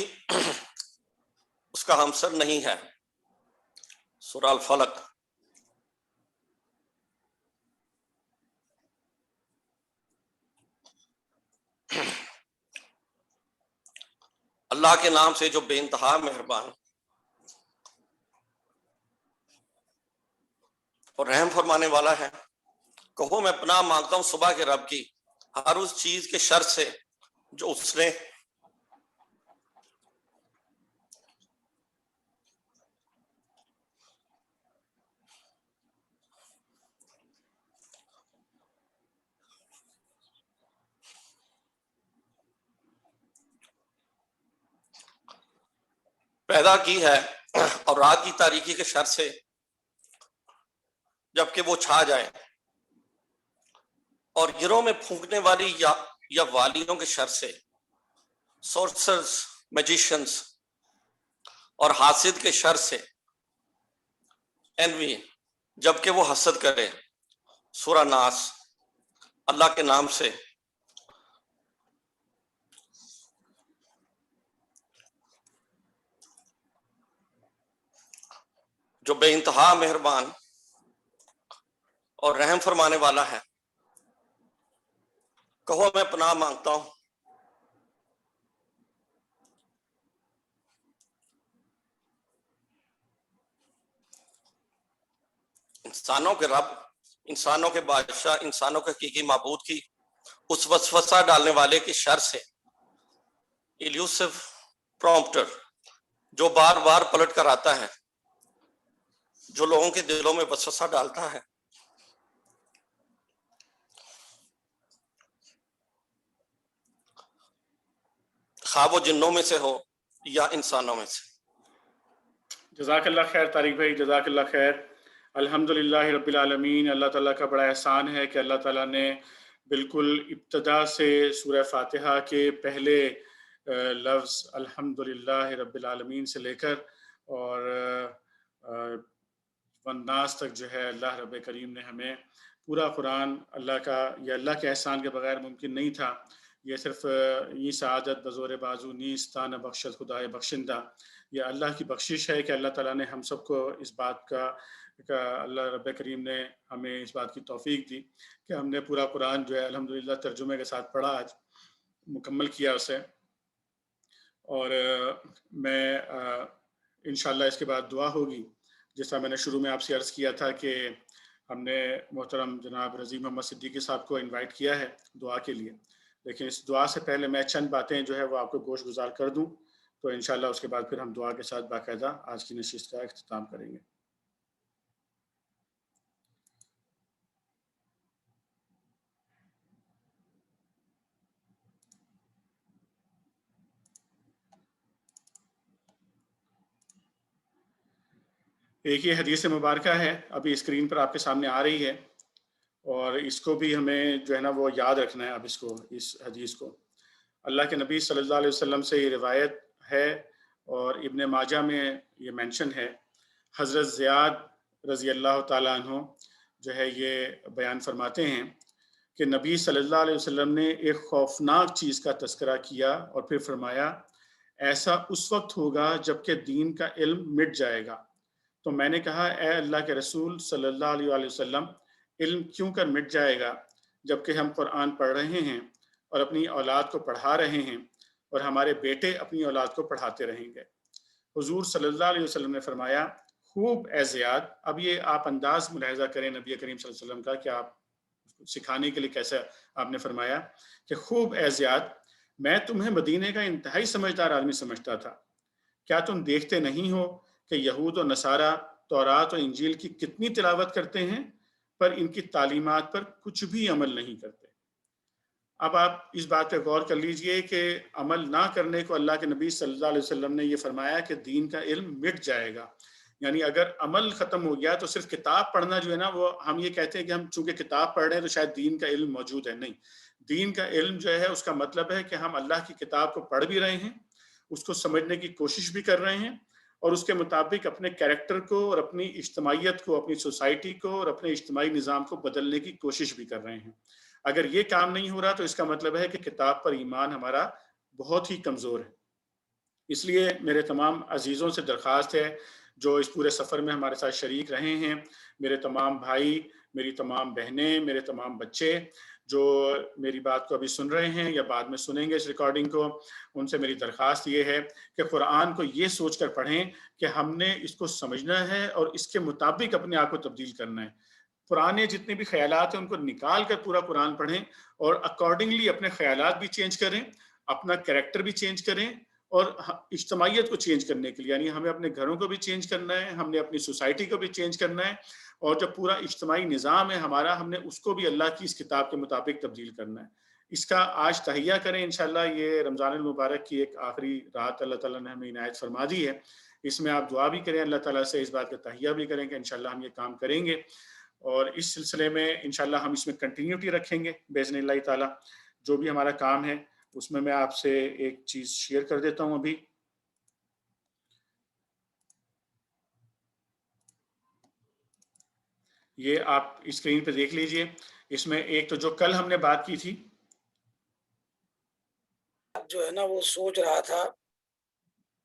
اس کا ہمسر نہیں ہے۔ سورہ الفلق۔ اللہ کے نام سے جو بے انتہا مہربان اور رحم فرمانے والا ہے۔ کہو میں پناہ مانگتا ہوں صبح کے رب کی، ہر اس چیز کے شر سے جو اس نے پیدا کی ہے، اور رات کی تاریکی کے شر سے جبکہ وہ چھا جائے، اور گروہ میں پھونکنے والی یا والیوں کے شر سے، سورسرز، میجیشنز اور حاسد کے شر سے، انوی، جبکہ وہ حسد کرے۔ سورہ ناس۔ اللہ کے نام سے جو بے انتہا مہربان اور رحم فرمانے والا ہے۔ کہو میں پناہ مانگتا ہوں انسانوں کے رب، انسانوں کے بادشاہ، انسانوں کے حقیقی معبود کی اس وسوسہ ڈالنے والے کے شر سے، ایلیوسو پرومپٹر، جو بار بار پلٹ کر آتا ہے، جو لوگوں کے دلوں میں وسوسہ ڈالتا ہے۔ خواہ وہ جنوں میں سے ہو یا انسانوں میں سے۔ جزاک اللہ خیر طارق بھائی، جزاک اللہ خیر۔ الحمدللہ رب العالمین۔ اللہ تعالیٰ کا بڑا احسان ہے کہ اللہ تعالیٰ نے بالکل ابتدا سے سورہ فاتحہ کے پہلے لفظ الحمدللہ رب العالمین سے لے کر اور والناس تک جو ہے اللہ رب کریم نے ہمیں پورا قرآن، اللہ کا، یہ اللہ کے احسان کے بغیر ممکن نہیں تھا۔ یہ صرف یہ سعادت بزور بازو نیستان بخشت خدائے بخشندہ، یہ اللہ کی بخشش ہے کہ اللہ تعالیٰ نے ہم سب کو اس بات کا اللہ رب کریم نے ہمیں اس بات کی توفیق دی کہ ہم نے پورا قرآن جو ہے الحمدللہ ترجمے کے ساتھ پڑھا، آج مکمل کیا اسے۔ اور میں انشاءاللہ اس کے بعد دعا ہوگی، جس طرح میں نے شروع میں آپ سے عرض کیا تھا کہ ہم نے محترم جناب رضی محمد صدیقی صاحب کو انوائٹ کیا ہے دعا کے لیے، لیکن اس دعا سے پہلے میں چند باتیں جو ہے وہ آپ کو گوش گزار کر دوں، تو انشاءاللہ اس کے بعد پھر ہم دعا کے ساتھ باقاعدہ آج کی نشست کا اختتام کریں گے۔ ایک یہ حدیث مبارکہ ہے، ابھی اسکرین پر آپ کے سامنے آ رہی ہے، اور اس کو بھی ہمیں جو ہے نا وہ یاد رکھنا ہے. اب اس حدیث کو اللہ کے نبی صلی اللہ علیہ وسلم سے یہ روایت ہے اور ابن ماجہ میں یہ مینشن ہے. حضرت زیاد رضی اللہ تعالیٰ عنہ جو ہے یہ بیان فرماتے ہیں کہ نبی صلی اللہ علیہ وسلم نے ایک خوفناک چیز کا تذکرہ کیا اور پھر فرمایا ایسا اس وقت ہوگا جب کہ دین کا علم مٹ جائے گا. تو میں نے کہا اے اللہ کے رسول صلی اللہ علیہ وسلم علم کیوں کر مٹ جائے گا جبکہ ہم قرآن پڑھ رہے ہیں اور اپنی اولاد کو پڑھا رہے ہیں اور ہمارے بیٹے اپنی اولاد کو پڑھاتے رہیں گے. حضور صلی اللہ علیہ وسلم نے فرمایا خوب اے زیاد. اب یہ آپ انداز ملاحظہ کریں نبی کریم صلی اللہ علیہ وسلم کا کہ آپ سکھانے کے لیے کیسے آپ نے فرمایا کہ خوب اے زیاد میں تمہیں مدینے کا انتہائی سمجھدار آدمی سمجھتا تھا. کیا تم دیکھتے نہیں ہو کہ یہود و نصارہ تورات و انجیل کی کتنی تلاوت کرتے ہیں پر ان کی تعلیمات پر کچھ بھی عمل نہیں کرتے. اب آپ اس بات پہ غور کر لیجئے کہ عمل نہ کرنے کو اللہ کے نبی صلی اللہ علیہ وسلم نے یہ فرمایا کہ دین کا علم مٹ جائے گا. یعنی اگر عمل ختم ہو گیا تو صرف کتاب پڑھنا جو ہے نا وہ ہم یہ کہتے ہیں کہ ہم چونکہ کتاب پڑھ رہے ہیں تو شاید دین کا علم موجود ہے. نہیں, دین کا علم جو ہے اس کا مطلب ہے کہ ہم اللہ کی کتاب کو پڑھ بھی رہے ہیں, اس کو سمجھنے کی کوشش بھی کر رہے ہیں اور اس کے مطابق اپنے کیریکٹر کو اور اپنی اجتماعیت کو, اپنی سوسائٹی کو اور اپنے اجتماعی نظام کو بدلنے کی کوشش بھی کر رہے ہیں. اگر یہ کام نہیں ہو رہا تو اس کا مطلب ہے کہ کتاب پر ایمان ہمارا بہت ہی کمزور ہے. اس لیے میرے تمام عزیزوں سے درخواست ہے جو اس پورے سفر میں ہمارے ساتھ شریک رہے ہیں, میرے تمام بھائی, میری تمام بہنیں, میرے تمام بچے جو میری بات کو ابھی سن رہے ہیں یا بعد میں سنیں گے اس ریکارڈنگ کو, ان سے میری درخواست یہ ہے کہ قرآن کو یہ سوچ کر پڑھیں کہ ہم نے اس کو سمجھنا ہے اور اس کے مطابق اپنے آپ کو تبدیل کرنا ہے. پرانے جتنے بھی خیالات ہیں ان کو نکال کر پورا قرآن پڑھیں اور اکارڈنگلی اپنے خیالات بھی چینج کریں, اپنا کریکٹر بھی چینج کریں اور اجتماعیت کو چینج کرنے کے لیے یعنی ہمیں اپنے گھروں کو بھی چینج کرنا ہے, ہم نے اپنی سوسائٹی کو بھی چینج کرنا ہے اور جو پورا اجتماعی نظام ہے ہمارا ہم نے اس کو بھی اللہ کی اس کتاب کے مطابق تبدیل کرنا ہے. اس کا آج تہیہ کریں. انشاءاللہ یہ رمضان المبارک کی ایک آخری رات اللہ تعالیٰ نے ہمیں عنایت فرما دی ہے. اس میں آپ دعا بھی کریں اللہ تعالیٰ سے, اس بات کا تہیہ بھی کریں کہ انشاءاللہ ہم یہ کام کریں گے اور اس سلسلے میں انشاءاللہ ہم اس میں کنٹینیوٹی رکھیں گے باذن اللہ تعالیٰ. جو بھی ہمارا کام ہے اس میں آپ سے ایک چیز شیئر کر دیتا ہوں. ابھی یہ آپ اسکرین پہ دیکھ لیجئے. اس میں ایک تو جو کل ہم نے بات کی تھی جو ہے نا وہ سوچ رہا تھا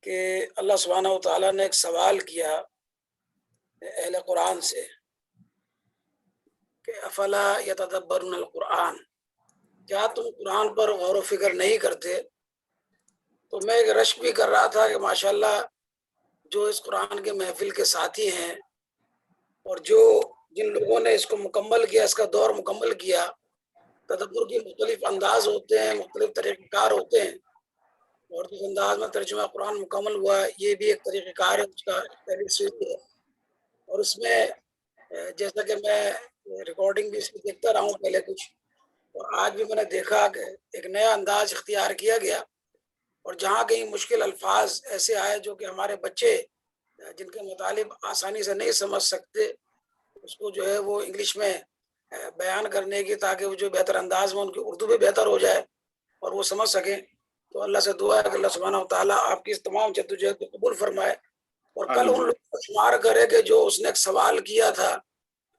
کہ اللہ سبحانہ و تعالیٰ نے ایک سوال کیا اہل قرآن سے کہ افلا یتدبرون القرآن, کیا تم قرآن پر غور و فکر نہیں کرتے؟ تو میں ایک رشک بھی کر رہا تھا کہ ماشاءاللہ جو اس قرآن کے محفل کے ساتھی ہیں اور جن لوگوں نے اس کو مکمل کیا, اس کا دور مکمل کیا, تدبر کے مختلف انداز ہوتے ہیں, مختلف طریقہ کار ہوتے ہیں اور جس انداز میں ترجمہ قرآن مکمل ہوا یہ بھی ایک طریقہ کار ہے, اس کا ہے. اور اس میں جیسا کہ میں ریکارڈنگ بھی اس کی دیکھتا رہا ہوں پہلے کچھ, اور آج بھی میں نے دیکھا کہ ایک نیا انداز اختیار کیا گیا اور جہاں کہیں مشکل الفاظ ایسے آئے جو کہ ہمارے بچے جن کے مطالب آسانی سے نہیں سمجھ سکتے اس کو جو ہے وہ انگلش میں بیان کرنے کی تاکہ وہ جو بہتر انداز میں ان کی اردو بھی بہتر ہو جائے اور وہ سمجھ سکیں. تو اللہ سے دعا ہے کہ اللہ سبحانہ و تعالیٰ آپ کی اس تمام جدوجہد کو قبول فرمائے اور کل ان لوگوں کو شمار کرے کہ جو اس نے ایک سوال کیا تھا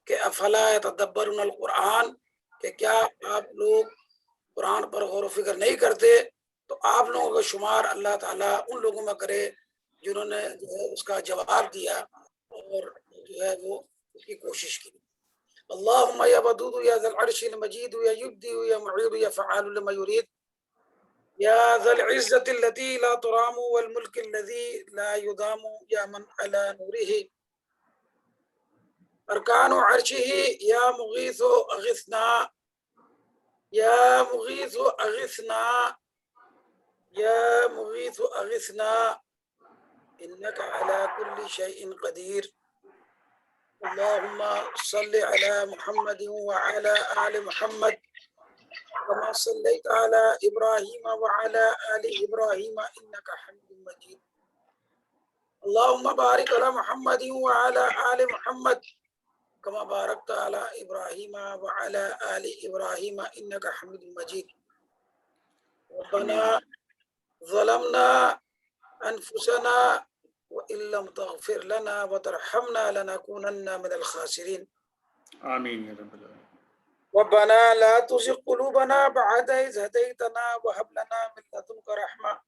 کہ افلا یتدبرون القرآن, کہ کیا آپ لوگ قرآن پر غور و فکر نہیں کرتے, تو آپ لوگوں کا شمار اللہ تعالیٰ ان لوگوں میں کرے جنہوں نے جو ہے اس کا جواب دیا اور جو ہے وہ اس کی کوشش کی. اللہم یا ودود یا ذا العرش المجید یا یبدی یا معید یا فعال لما یرید یا ذا العزت الذی لا ترام والملک الذی لا یدام یا من علی نورہ ارکان عرشہ یا مغیث اغثنا یا مغیث اغثنا یا مغیث اغثنا انک علی کل شیء قدیر. اللهم صل على محمد وعلى آل محمد كما صليت على إبراهيم وعلى آل إبراهيم إنك حميد مجيد. اللهم بارك على محمد وعلى آل محمد كما باركت على إبراهيم وعلى آل إبراهيم إنك حميد مجيد ربنا ظلمنا أنفسنا وإن لم تغفر لنا وترحمنا لنكونن من الخاسرين آمين يا رب العالمين. ربنا لا تزغ قلوبنا بعد إذ هديتنا وهب لنا من لدنك رحمة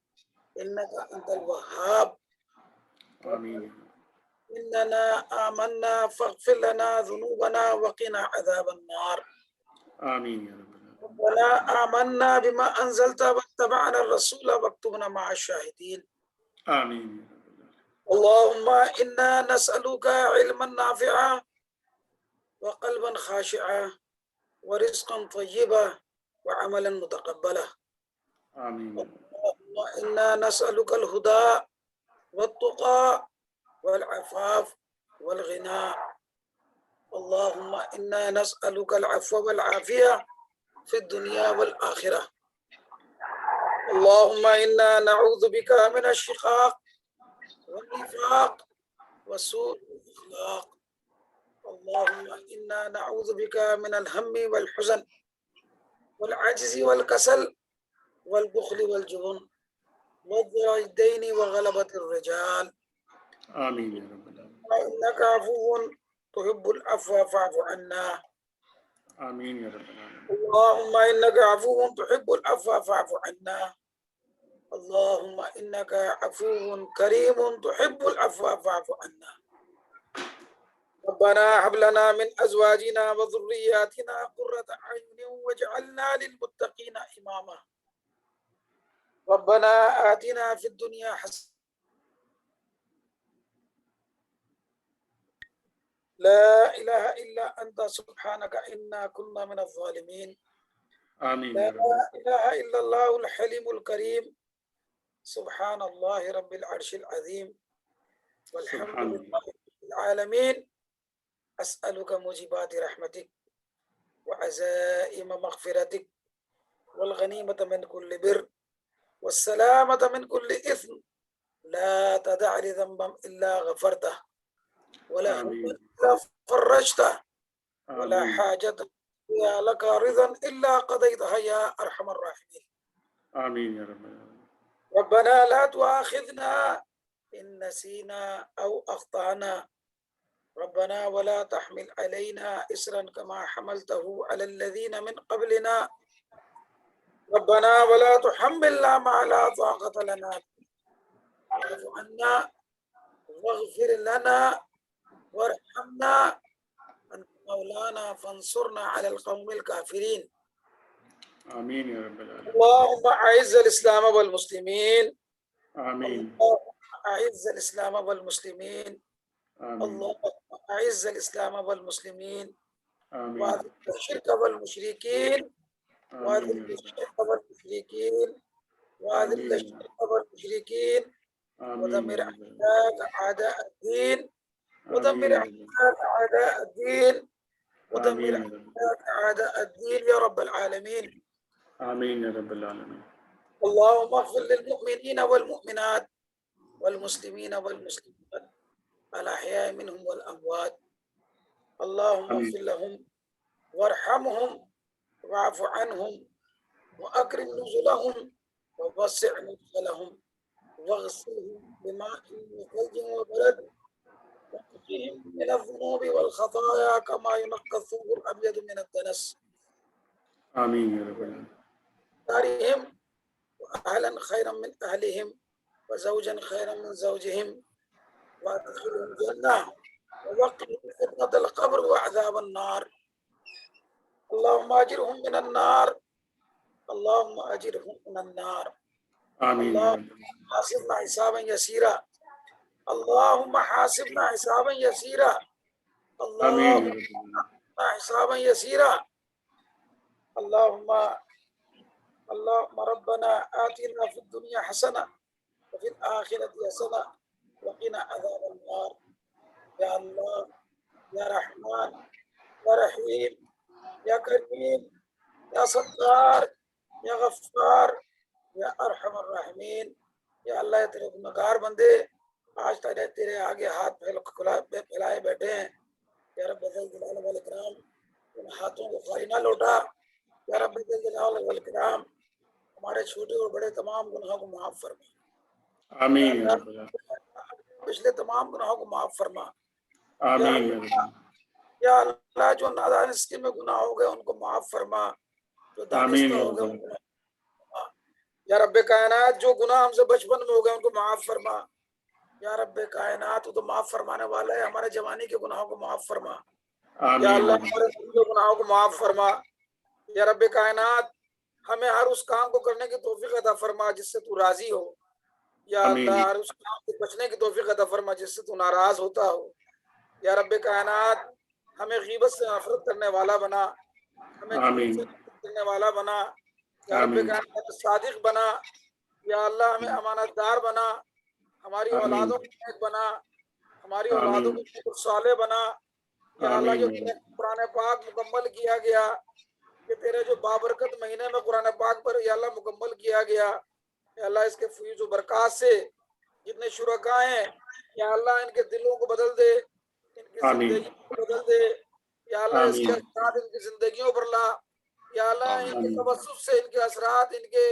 إنك أنت الوهاب آمين. إننا آمنا فاغفر لنا ذنوبنا وقنا عذاب النار آمين يا رب العالمين. ربنا آمنا بما أنزلت واتبعنا الرسول واكتبنا مع الشاهدين آمين يا رب العالمين. اللهم إنا نسألك علما نافعا وقلبا خاشعا ورزقا طيبا وعملا متقبلا آمين. اللهم إنا نسألك الهدى والتقى والعفاف والغنى اللهم إنا نسألك العفو والعافية في الدنيا والآخرة اللهم إنا نعوذ بك من الشقاق والنفاق وسوء الأخلاق اللهم إنا نعوذ بك من الهم والحزن والعجز والكسل والبخل والجبن وضع الدين وغلبة الرجال آمين يا رب العالمين. إنك عفو تحب العفو فاعف عنا آمين يا رب العالمين. اللهم إنك عفو تحب العفو فاعف عنا اللهم إنك عفو كريم تحب العفو فاعف عنا ربنا هب لنا من أزواجنا وذرياتنا قرة أعين واجعلنا للمتقين إماما ربنا آتنا في الدنيا حسنة لا إله إلا أنت سبحانك إنا كنا من الظالمين آمين لا يا رب. إله إلا الله الحليم الكريم سبحان الله رب العرش العظيم والحمد سبحان لله الله. رب العالمين أسألك موجبات رحمتك وعزائم مغفرتك والغنيمة من كل بر والسلامة من كل إثم لا تدع لي ذنبا إلا غفرته ولا هم آمين. إلا فرجته ولا آمين. حاجة يا لك رضا إلا قضيتها يا أرحم الراحمين آمين يا رب العالمين. ربنا لا تؤاخذنا إن نسينا أو أخطأنا ربنا ولا تحمل علينا إسرا كما حملته على الذين من قبلنا ربنا ولا تحملنا ما لا طاقة لنا واعف عنا واغفر لنا وارحمنا أنت مولانا فانصرنا على القوم الكافرين آمين يا رب العالمين. اللهم أعز الإسلام والمسلمين آمين. اللهم أعز الإسلام والمسلمين آمين. اللهم أعز الإسلام والمسلمين آمين. وأذل الشرك والمشركين وأذل آمين. الشرك والمشركين وأذل آمين. الشرك والمشركين ودمر آمين. أعداء الدين ودمر آمين. أعداء الدين ودمر آمين يا رب. أعداء الدين يا رب العالمين آمين يا رب العالمين. اللهم اغفر للمؤمنين والمؤمنات والمسلمين والمسلمات الأحياء منهم والأموات اللهم آمين. اغفر لهم وارحمهم واعف عنهم وأكرم نزلهم ووسع مدخلهم واغسلهم بماء وثلج وبرد ونقهم من الذنوب والخطايا كما ينقى الثوب الأبيض من الدنس آمين يا رب العالمين. دارهم وأهلا خيرا من أهلهم وزوجا خيرا من زوجهم وأدخلهم الجنة ووقهم فتنة القبر وعذاب النار اللهم أجرهم من النار اللهم أجرهم من النار آمين يا اللهم رب. حاسبنا حسابا يسيرا اللهم حاسبنا حسابا يسيرا آمين يا اللهم رب العالمين. حاسبنا حسابا يسيرا اللهم ربنا آتنا في الدنيا حسنة وفي الآخرة حسنة وقنا عذاب النار يا الله يا رحمن يا رحيم يا كريم يا ستار یا غفار یا ارحم الراحمین یا اللہ تیرے گنہگار بندے آج تیرے آگے ہاتھ پھیلائے بیٹھے ہیں یا رب ہاتھوں کو خالی نہ لوٹا. یا رب ذل جلال والاکرام ہمارے چھوٹے اور بڑے تمام گناہوں کو معاف فرما. آمین یا رب العالمین. پچھلے تمام گناہوں کو معاف فرما. آمین یا رب العالمین. یا اللہ جو نادانستگی میں گناہ ہو گئے ان کو معاف فرما. جو آمین دانستہ یا ہو رب گئے ان العالمین. کو معاف فرما. یا رب کائنات جو گناہ ہم سے بچپن میں ہو گئے ان کو معاف فرما. یا رب کائنات تو معاف فرمانے والا ہے. ہمارے جوانی کے گناہوں کو معاف فرما. یا آمین اللہ ہمارے گناہوں کو معاف فرما. یا رب کائنات ہمیں ہر اس کام کو کرنے کی توفیق عطا فرما جس سے تو راضی ہو. یا آمین. اللہ ہر اس کام سے بچنے کی توفیق عطا فرما جس سے تو ناراض ہوتا ہو. یا رب کائنات ہمیں غیبت سے نفرت کرنے والا بنا. ہمیں آمین. جھوٹ سے نفرت کرنے والا بنا. یا رب آمین. کائنات صادق بنا. یا اللہ ہمیں امانت دار بنا. ہماری آمین. اولادوں کو نیک بنا. ہماری آمین. اولادوں کو نیک صالح بنا. یا اللہ جو آمین. قرآن پاک مکمل کیا گیا کہ تیرے جو بابرکت مہینے میں قرآن پاک پر یا اللہ مکمل کیا گیا. یا اللہ اس کے فیض و برکات سے جتنے شرکاء ہیں یا اللہ ان کے دلوں کو بدل دے. ان کی آمین. زندگی کو بدل دے. یا اللہ اس کے آمین. اثرات ان کی زندگیوں پر لا. یا اللہ ان کے آمین. توسط سے ان کے اثرات ان کے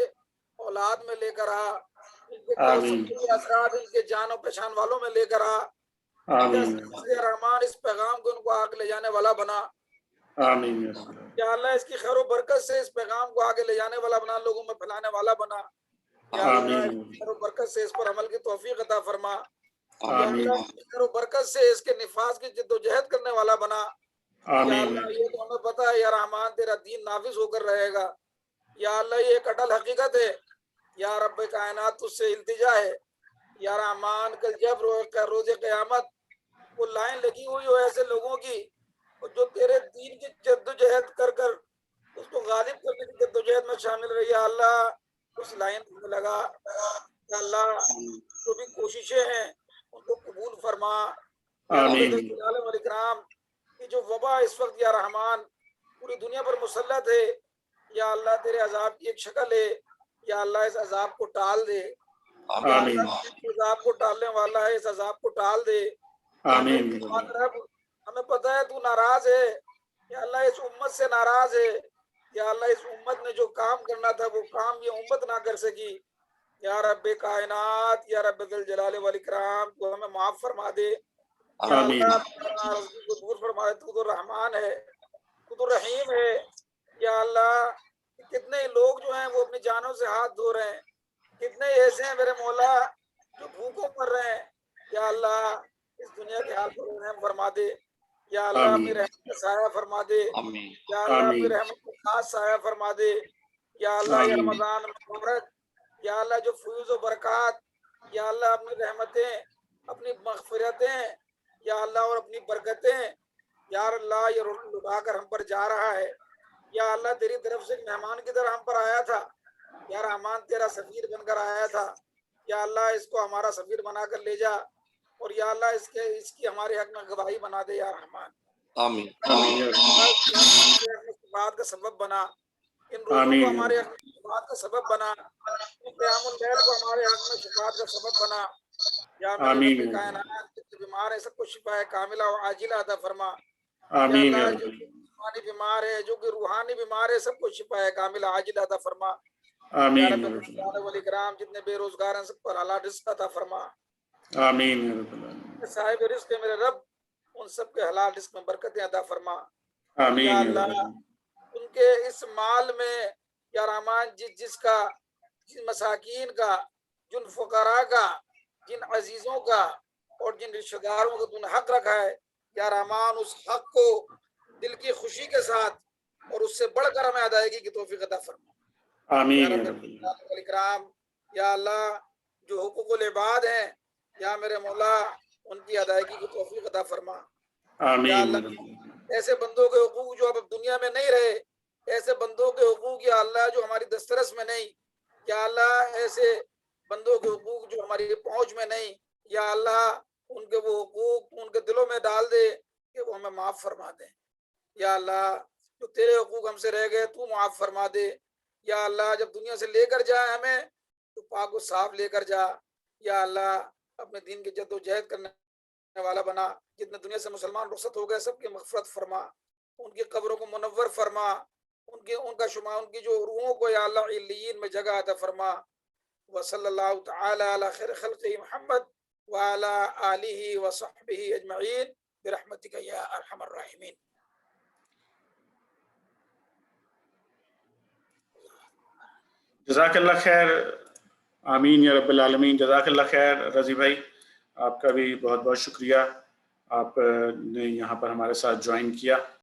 اولاد میں لے کر آ. ان کے آمین. توسط کے اثرات ان کے جان و پہچان والوں میں لے کر آ. آمین. رحمان اس پیغام کو ان کو آگے لے جانے والا بنا. آمین یا رب العالمین. یا اللہ اس کی خیر و برکت سے اس پیغام کو آگے لے جانے والا بنا. لوگوں میں پھیلانے والا بنا. یا اللہ اس کی خیر و برکت سے اس پر عمل کی توفیق عطا فرما. یا آمین. اللہ اس کی خیر و برکت سے اس کے نفاذ کی جد و جہد کرنے والا بنا. یا آمین. اللہ یہ تو ہمیں پتہ ہے یا رحمان تیرا دین نافذ ہو کر رہے گا. یا اللہ یہ ایک اٹل حقیقت ہے. یا رب کائنات تجھ سے التجا ہے. یا رحمان کل جب روز قیامت وہ لائن لگی ہوئی ہو ایسے لوگوں کی جو تیرے دین کی جد و جہد کر کر اس کو غالب کرنے کی جد و جہد میں شامل رہی. یا اللہ اس لائن میں لگا. یا اللہ جو بھی کوششیں ہیں ان کو قبول فرما. یا رب آمین. ذل جلال والاکرام یہ جو وبا اس وقت یا رحمان پوری دنیا پر مسلط ہے یا اللہ تیرے عذاب کی ایک شکل ہے. یا اللہ اس عذاب کو ٹال دے. یا آمین. اللہ اس عذاب کو ٹالنے والا ہے. اس عذاب کو ٹال دے. آمین. ہمیں پتہ ہے تو ناراض ہے. یا اللہ اس امت سے ناراض ہے. یا اللہ اس امت نے جو کام کرنا تھا وہ کام یہ امت نہ کر سکی. یا رب کائنات یا رب ذل جلال والاکرام تو ہمیں معاف فرما دے. یا آمین. اللہ کو دور فرما دے. تو تو رحمان ہے. تو تو رحیم ہے. یا اللہ کتنے لوگ جو ہیں وہ اپنی جانوں سے ہاتھ دھو رہے ہیں. کتنے ایسے ہیں میرے مولا جو بھوکوں مر رہے ہیں. یا اللہ اس دنیا کے حال پر رحم فرما دے. یا اللہ اپنی رحمت کا سایہ فرما دے. یا اللہ اپنی رحمت کا خاص سایہ فرما دے. یا اللہ یہ آمین. رمضان مبارک یا اللہ جو فیض و برکات یا اللہ اپنی رحمتیں اپنی مغفرتیں یا اللہ اور اپنی برکتیں یا اللہ یہ لٹا کر ہم پر جا رہا ہے. یا اللہ تیری طرف سے ایک مہمان کی طرح ہم پر آیا تھا. یا رحمان تیرا سفیر بن کر آیا تھا. یا اللہ اس کو ہمارا سفیر بنا کر لے جا. اور یا اللہ اس کی ہمارے حق میں گواہی بنا دے. یا رحمان آمین. بات کا سبب بنا. ان روزوں آمین. کو ہمارے حق میں شفاعت کا سبب بنا. قیام اللیل کو ہمارے حق میں شفاعت کا سبب بنا. یا میرے آمین. رب کائنات جتنے بیمار ہیں سب کو شفا کاملہ و عاجلہ عطا فرما. یا آمین یا اللہ رب جو العالمین. جسمانی بیمار ہے جو کہ روحانی بیمار ہے سب کو شفا کاملہ عاجلہ عطا فرما. یا آمین رب یا رب العالمین. والاکرام جتنے بے روزگار ہیں سب پر حلال رزق عطا فرما. آمین یا رب العالمین. صاحب رزق ہے میرے رب ان سب کے حلال رزق میں برکتیں عطا فرما. آمین یا یا رب اللہ العالمین. ان کے اس مال میں یا رحمان جس کا جن مساکین کا جن فقراء کا جن عزیزوں کا اور جن رشتہ داروں کا تم نے حق رکھا ہے یا رحمان اس حق کو دل کی خوشی کے ساتھ اور اس سے بڑھ کر ہمیں ادائیگی کی توفیق عطا فرما. آمین یا یا رب رب العالمین. الکرام یا اللہ جو حقوق العباد ہیں یا میرے مولا ان کی ادائیگی کی توفیق عطا فرما. آمین یا یا اللہ رب العالمین. ایسے بندوں کے حقوق جو اب دنیا میں نہیں رہے ایسے بندوں کے حقوق یا اللہ جو ہماری دسترس میں نہیں یا اللہ ایسے بندوں کے حقوق جو ہماری پہنچ میں نہیں یا اللہ ان کے وہ حقوق ان کے دلوں میں ڈال دے کہ وہ ہمیں معاف فرما دیں. یا اللہ جو تیرے حقوق ہم سے رہ گئے تو معاف فرما دے. یا اللہ جب دنیا سے لے کر جائے ہمیں تو پاک و صاف لے کر جا. یا اللہ اپنے دین کی جد و جہد کرنے والا بنا. جتنے دنیا سے مسلمان رخصت ہو گئے سب کی مغفرت فرما. ان کی قبروں کو منور فرما، ان کا شمار، ان کی جو روحوں کو یا اللہ علیین میں جگہ عطا فرما. وصلی اللہ تعالی علی خیر خلقہ محمد وعلی آلہ وصحبہ اجمعین برحمتک یا ارحم الراحمین. جزاک اللہ خیر. آمین یا رب العالمین. جزاک اللہ خیر رضی بھائی، آپ کا بھی بہت بہت شکریہ، آپ نے یہاں پر ہمارے ساتھ جوائن کیا.